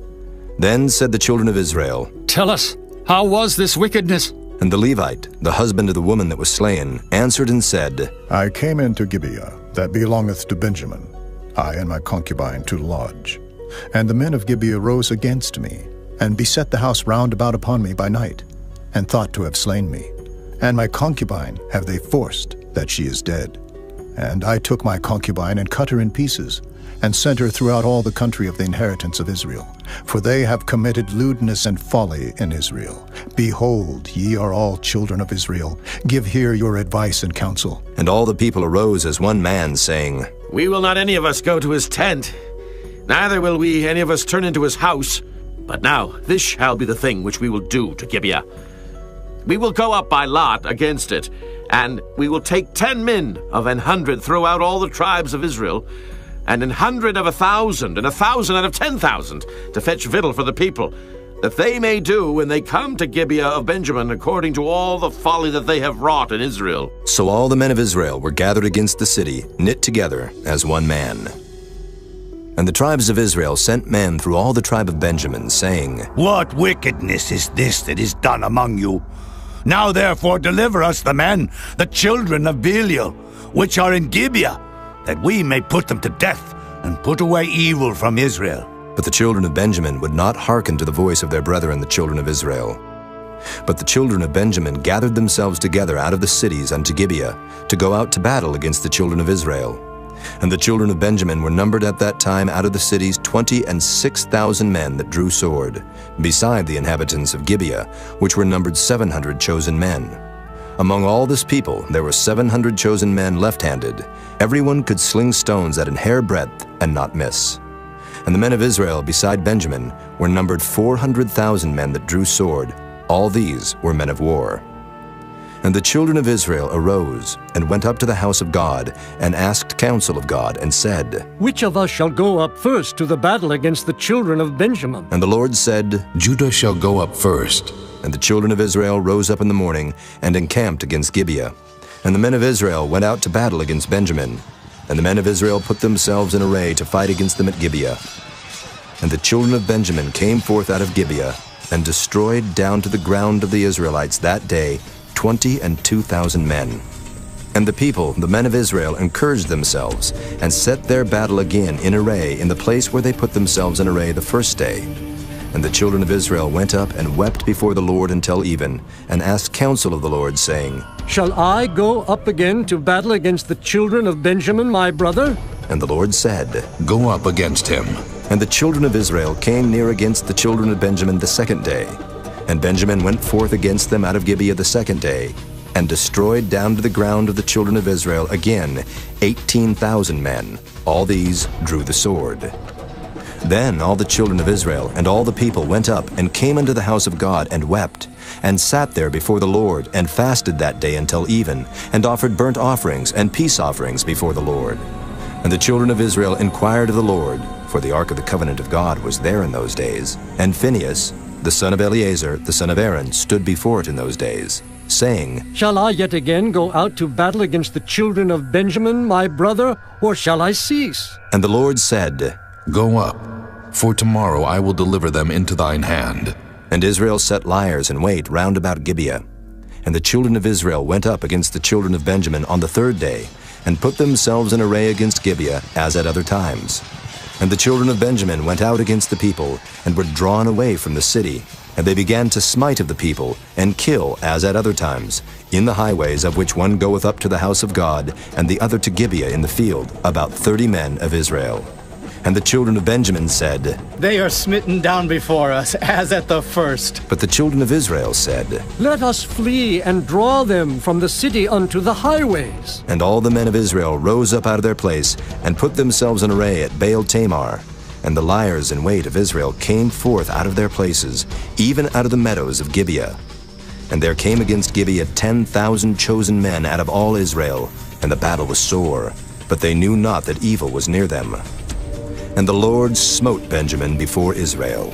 Then said the children of Israel, Tell us, how was this wickedness? And the Levite, the husband of the woman that was slain, answered and said, I came into Gibeah, that belongeth to Benjamin, I and my concubine to lodge. And the men of Gibeah rose against me, and beset the house round about upon me by night, and thought to have slain me. And my concubine have they forced, that she is dead. And I took my concubine, and cut her in pieces, and sent her throughout all the country of the inheritance of Israel. For they have committed lewdness and folly in Israel. Behold, ye are all children of Israel. Give here your advice and counsel. And all the people arose as one man, saying, We will not any of us go to his tent, neither will we any of us turn into his house. But now this shall be the thing which we will do to Gibeah. We will go up by lot against it, and we will take 10 men of 100 throughout all the tribes of Israel, and 100 of 1,000, and 1,000 out of 10,000, to fetch victual for the people, that they may do when they come to Gibeah of Benjamin according to all the folly that they have wrought in Israel. So all the men of Israel were gathered against the city, knit together as one man. And the tribes of Israel sent men through all the tribe of Benjamin, saying, What wickedness is this that is done among you? Now therefore deliver us the men, the children of Belial, which are in Gibeah, that we may put them to death, and put away evil from Israel. But the children of Benjamin would not hearken to the voice of their brethren the children of Israel. But the children of Benjamin gathered themselves together out of the cities unto Gibeah, to go out to battle against the children of Israel. And the children of Benjamin were numbered at that time out of the cities 26,000 men that drew sword, beside the inhabitants of Gibeah, which were numbered 700 chosen men. Among all this people there were 700 chosen men left-handed. Everyone could sling stones at an hair breadth and not miss. And the men of Israel beside Benjamin were numbered 400,000 men that drew sword. All these were men of war. And the children of Israel arose and went up to the house of God and asked counsel of God and said, Which of us shall go up first to the battle against the children of Benjamin? And the Lord said, Judah shall go up first. And the children of Israel rose up in the morning and encamped against Gibeah. And the men of Israel went out to battle against Benjamin. And the men of Israel put themselves in array to fight against them at Gibeah. And the children of Benjamin came forth out of Gibeah and destroyed down to the ground of the Israelites that day 22,000 men. And the people, the men of Israel, encouraged themselves and set their battle again in array in the place where they put themselves in array the first day. And the children of Israel went up and wept before the Lord until even, and asked counsel of the Lord, saying, Shall I go up again to battle against the children of Benjamin, my brother? And the Lord said, Go up against him. And the children of Israel came near against the children of Benjamin the second day. And Benjamin went forth against them out of Gibeah the second day, and destroyed down to the ground of the children of Israel again 18,000 men. All these drew the sword. Then all the children of Israel and all the people went up and came unto the house of God and wept, and sat there before the Lord, and fasted that day until even, and offered burnt offerings and peace offerings before the Lord. And the children of Israel inquired of the Lord, for the ark of the covenant of God was there in those days, and Phinehas, the son of Eleazar, the son of Aaron, stood before it in those days, saying, Shall I yet again go out to battle against the children of Benjamin, my brother, or shall I cease? And the Lord said, Go up, for tomorrow I will deliver them into thine hand. And Israel set liers in wait round about Gibeah. And the children of Israel went up against the children of Benjamin on the third day, and put themselves in array against Gibeah, as at other times. And the children of Benjamin went out against the people, and were drawn away from the city. And they began to smite of the people, and kill, as at other times, in the highways, of which one goeth up to the house of God, and the other to Gibeah in the field, about 30 men of Israel. And the children of Benjamin said, They are smitten down before us, as at the first. But the children of Israel said, Let us flee and draw them from the city unto the highways. And all the men of Israel rose up out of their place, and put themselves in array at Baal Tamar. And the liers in wait of Israel came forth out of their places, even out of the meadows of Gibeah. And there came against Gibeah 10,000 chosen men out of all Israel, and the battle was sore, but they knew not that evil was near them. And the Lord smote Benjamin before Israel.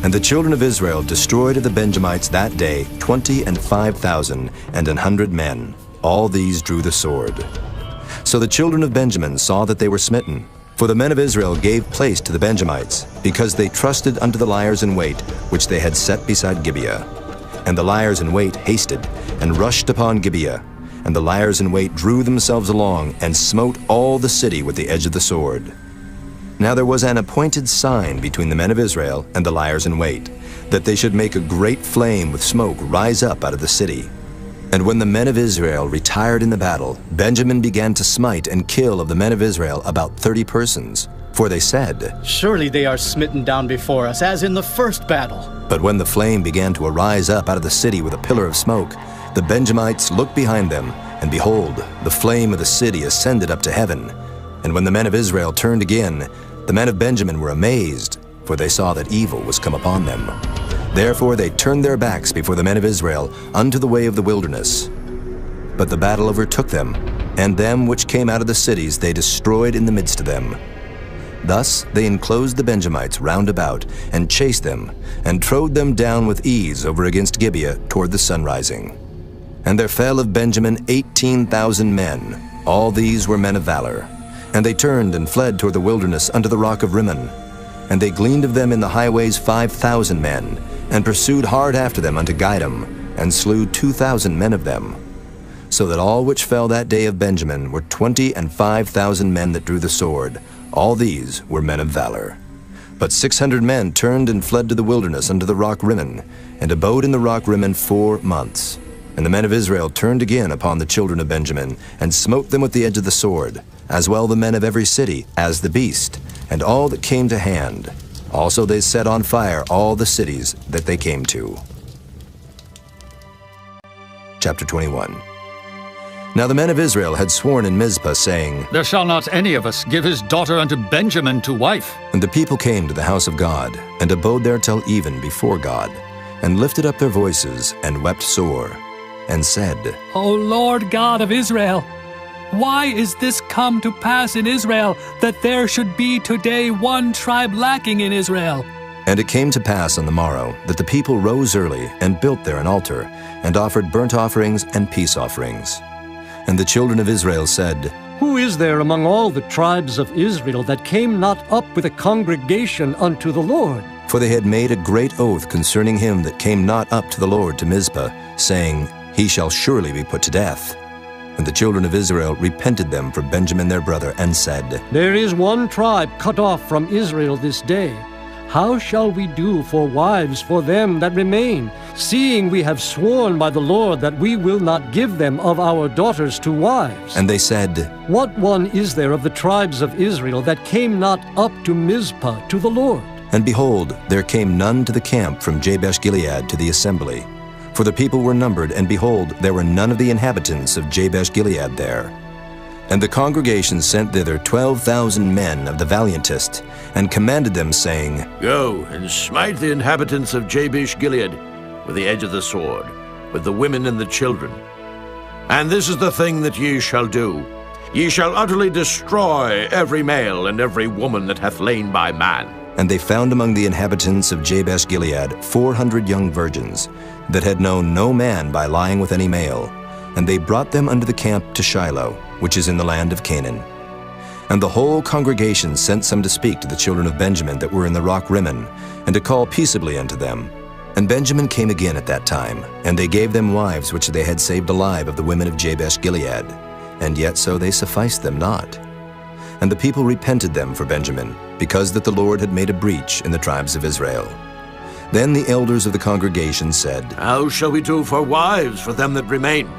And the children of Israel destroyed of the Benjamites that day 25,000 and 100 men. All these drew the sword. So the children of Benjamin saw that they were smitten. For the men of Israel gave place to the Benjamites, because they trusted unto the liers in wait, which they had set beside Gibeah. And the liers in wait hasted, and rushed upon Gibeah. And the liers in wait drew themselves along, and smote all the city with the edge of the sword. Now there was an appointed sign between the men of Israel and the liers in wait, that they should make a great flame with smoke rise up out of the city. And when the men of Israel retired in the battle, Benjamin began to smite and kill of the men of Israel about 30 persons. For they said, Surely they are smitten down before us, as in the first battle. But when the flame began to arise up out of the city with a pillar of smoke, the Benjamites looked behind them, and behold, the flame of the city ascended up to heaven. And when the men of Israel turned again, the men of Benjamin were amazed, for they saw that evil was come upon them. Therefore they turned their backs before the men of Israel unto the way of the wilderness. But the battle overtook them, and them which came out of the cities they destroyed in the midst of them. Thus they enclosed the Benjamites round about, and chased them, and trode them down with ease over against Gibeah toward the sunrising. And there fell of Benjamin 18,000 men. All these were men of valor. And they turned and fled toward the wilderness unto the rock of Rimmon. And they gleaned of them in the highways 5,000 men, and pursued hard after them unto Gidom, and slew 2,000 men of them. So that all which fell that day of Benjamin were 25,000 men that drew the sword. All these were men of valor. But 600 men turned and fled to the wilderness unto the rock Rimmon, and abode in the rock Rimmon 4 months. And the men of Israel turned again upon the children of Benjamin, and smote them with the edge of the sword, as well the men of every city as the beast, and all that came to hand. Also they set on fire all the cities that they came to. Chapter 21. Now the men of Israel had sworn in Mizpah, saying, There shall not any of us give his daughter unto Benjamin to wife. And the people came to the house of God, and abode there till even before God, and lifted up their voices, and wept sore, and said, O Lord God of Israel, why is this come to pass in Israel, that there should be today one tribe lacking in Israel? And it came to pass on the morrow, that the people rose early, and built there an altar, and offered burnt offerings and peace offerings. And the children of Israel said, Who is there among all the tribes of Israel that came not up with a congregation unto the Lord? For they had made a great oath concerning him that came not up to the Lord to Mizpah, saying, He shall surely be put to death. And the children of Israel repented them for Benjamin their brother, and said, There is one tribe cut off from Israel this day. How shall we do for wives for them that remain, seeing we have sworn by the Lord that we will not give them of our daughters to wives? And they said, What one is there of the tribes of Israel that came not up to Mizpah to the Lord? And behold, there came none to the camp from Jabesh-Gilead to the assembly. For the people were numbered, and behold, there were none of the inhabitants of Jabesh-Gilead there. And the congregation sent thither 12,000 men of the valiantest, and commanded them, saying, Go and smite the inhabitants of Jabesh-Gilead with the edge of the sword, with the women and the children. And this is the thing that ye shall do. Ye shall utterly destroy every male and every woman that hath lain by man. And they found among the inhabitants of Jabesh-Gilead 400 young virgins, that had known no man by lying with any male. And they brought them unto the camp to Shiloh, which is in the land of Canaan. And the whole congregation sent some to speak to the children of Benjamin that were in the rock Rimmon, and to call peaceably unto them. And Benjamin came again at that time, and they gave them wives which they had saved alive of the women of Jabesh-Gilead, and yet so they sufficed them not. And the people repented them for Benjamin, because that the Lord had made a breach in the tribes of Israel. Then the elders of the congregation said, How shall we do for wives for them that remain,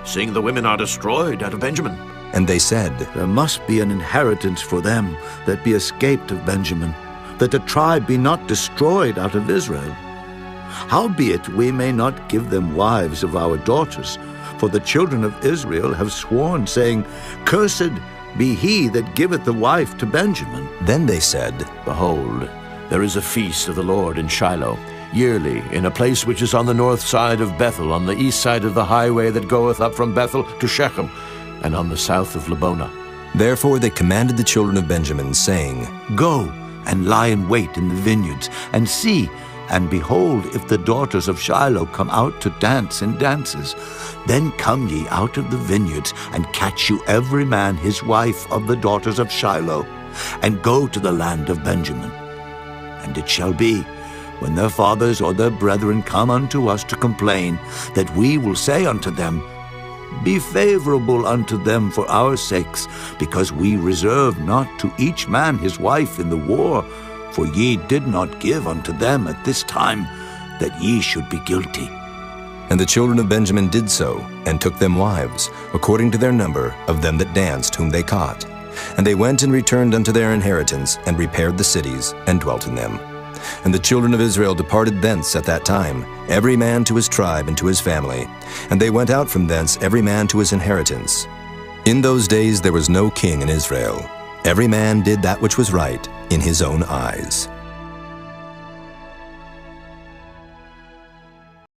seeing the women are destroyed out of Benjamin? And they said, There must be an inheritance for them that be escaped of Benjamin, that the tribe be not destroyed out of Israel. Howbeit we may not give them wives of our daughters, for the children of Israel have sworn, saying, Cursed be he that giveth the wife to Benjamin. Then they said, Behold, there is a feast of the Lord in Shiloh, yearly, in a place which is on the north side of Bethel, on the east side of the highway that goeth up from Bethel to Shechem, and on the south of Lebonah. Therefore they commanded the children of Benjamin, saying, Go and lie in wait in the vineyards, and see, and behold, if the daughters of Shiloh come out to dance in dances, then come ye out of the vineyards, and catch you every man his wife of the daughters of Shiloh, and go to the land of Benjamin. And it shall be, when their fathers or their brethren come unto us to complain, that we will say unto them, Be favorable unto them for our sakes, because we reserve not to each man his wife in the war, for ye did not give unto them at this time, that ye should be guilty. And the children of Benjamin did so, and took them wives, according to their number of them that danced whom they caught. And they went and returned unto their inheritance, and repaired the cities, and dwelt in them. And the children of Israel departed thence at that time, every man to his tribe and to his family. And they went out from thence every man to his inheritance. In those days there was no king in Israel. Every man did that which was right in his own eyes.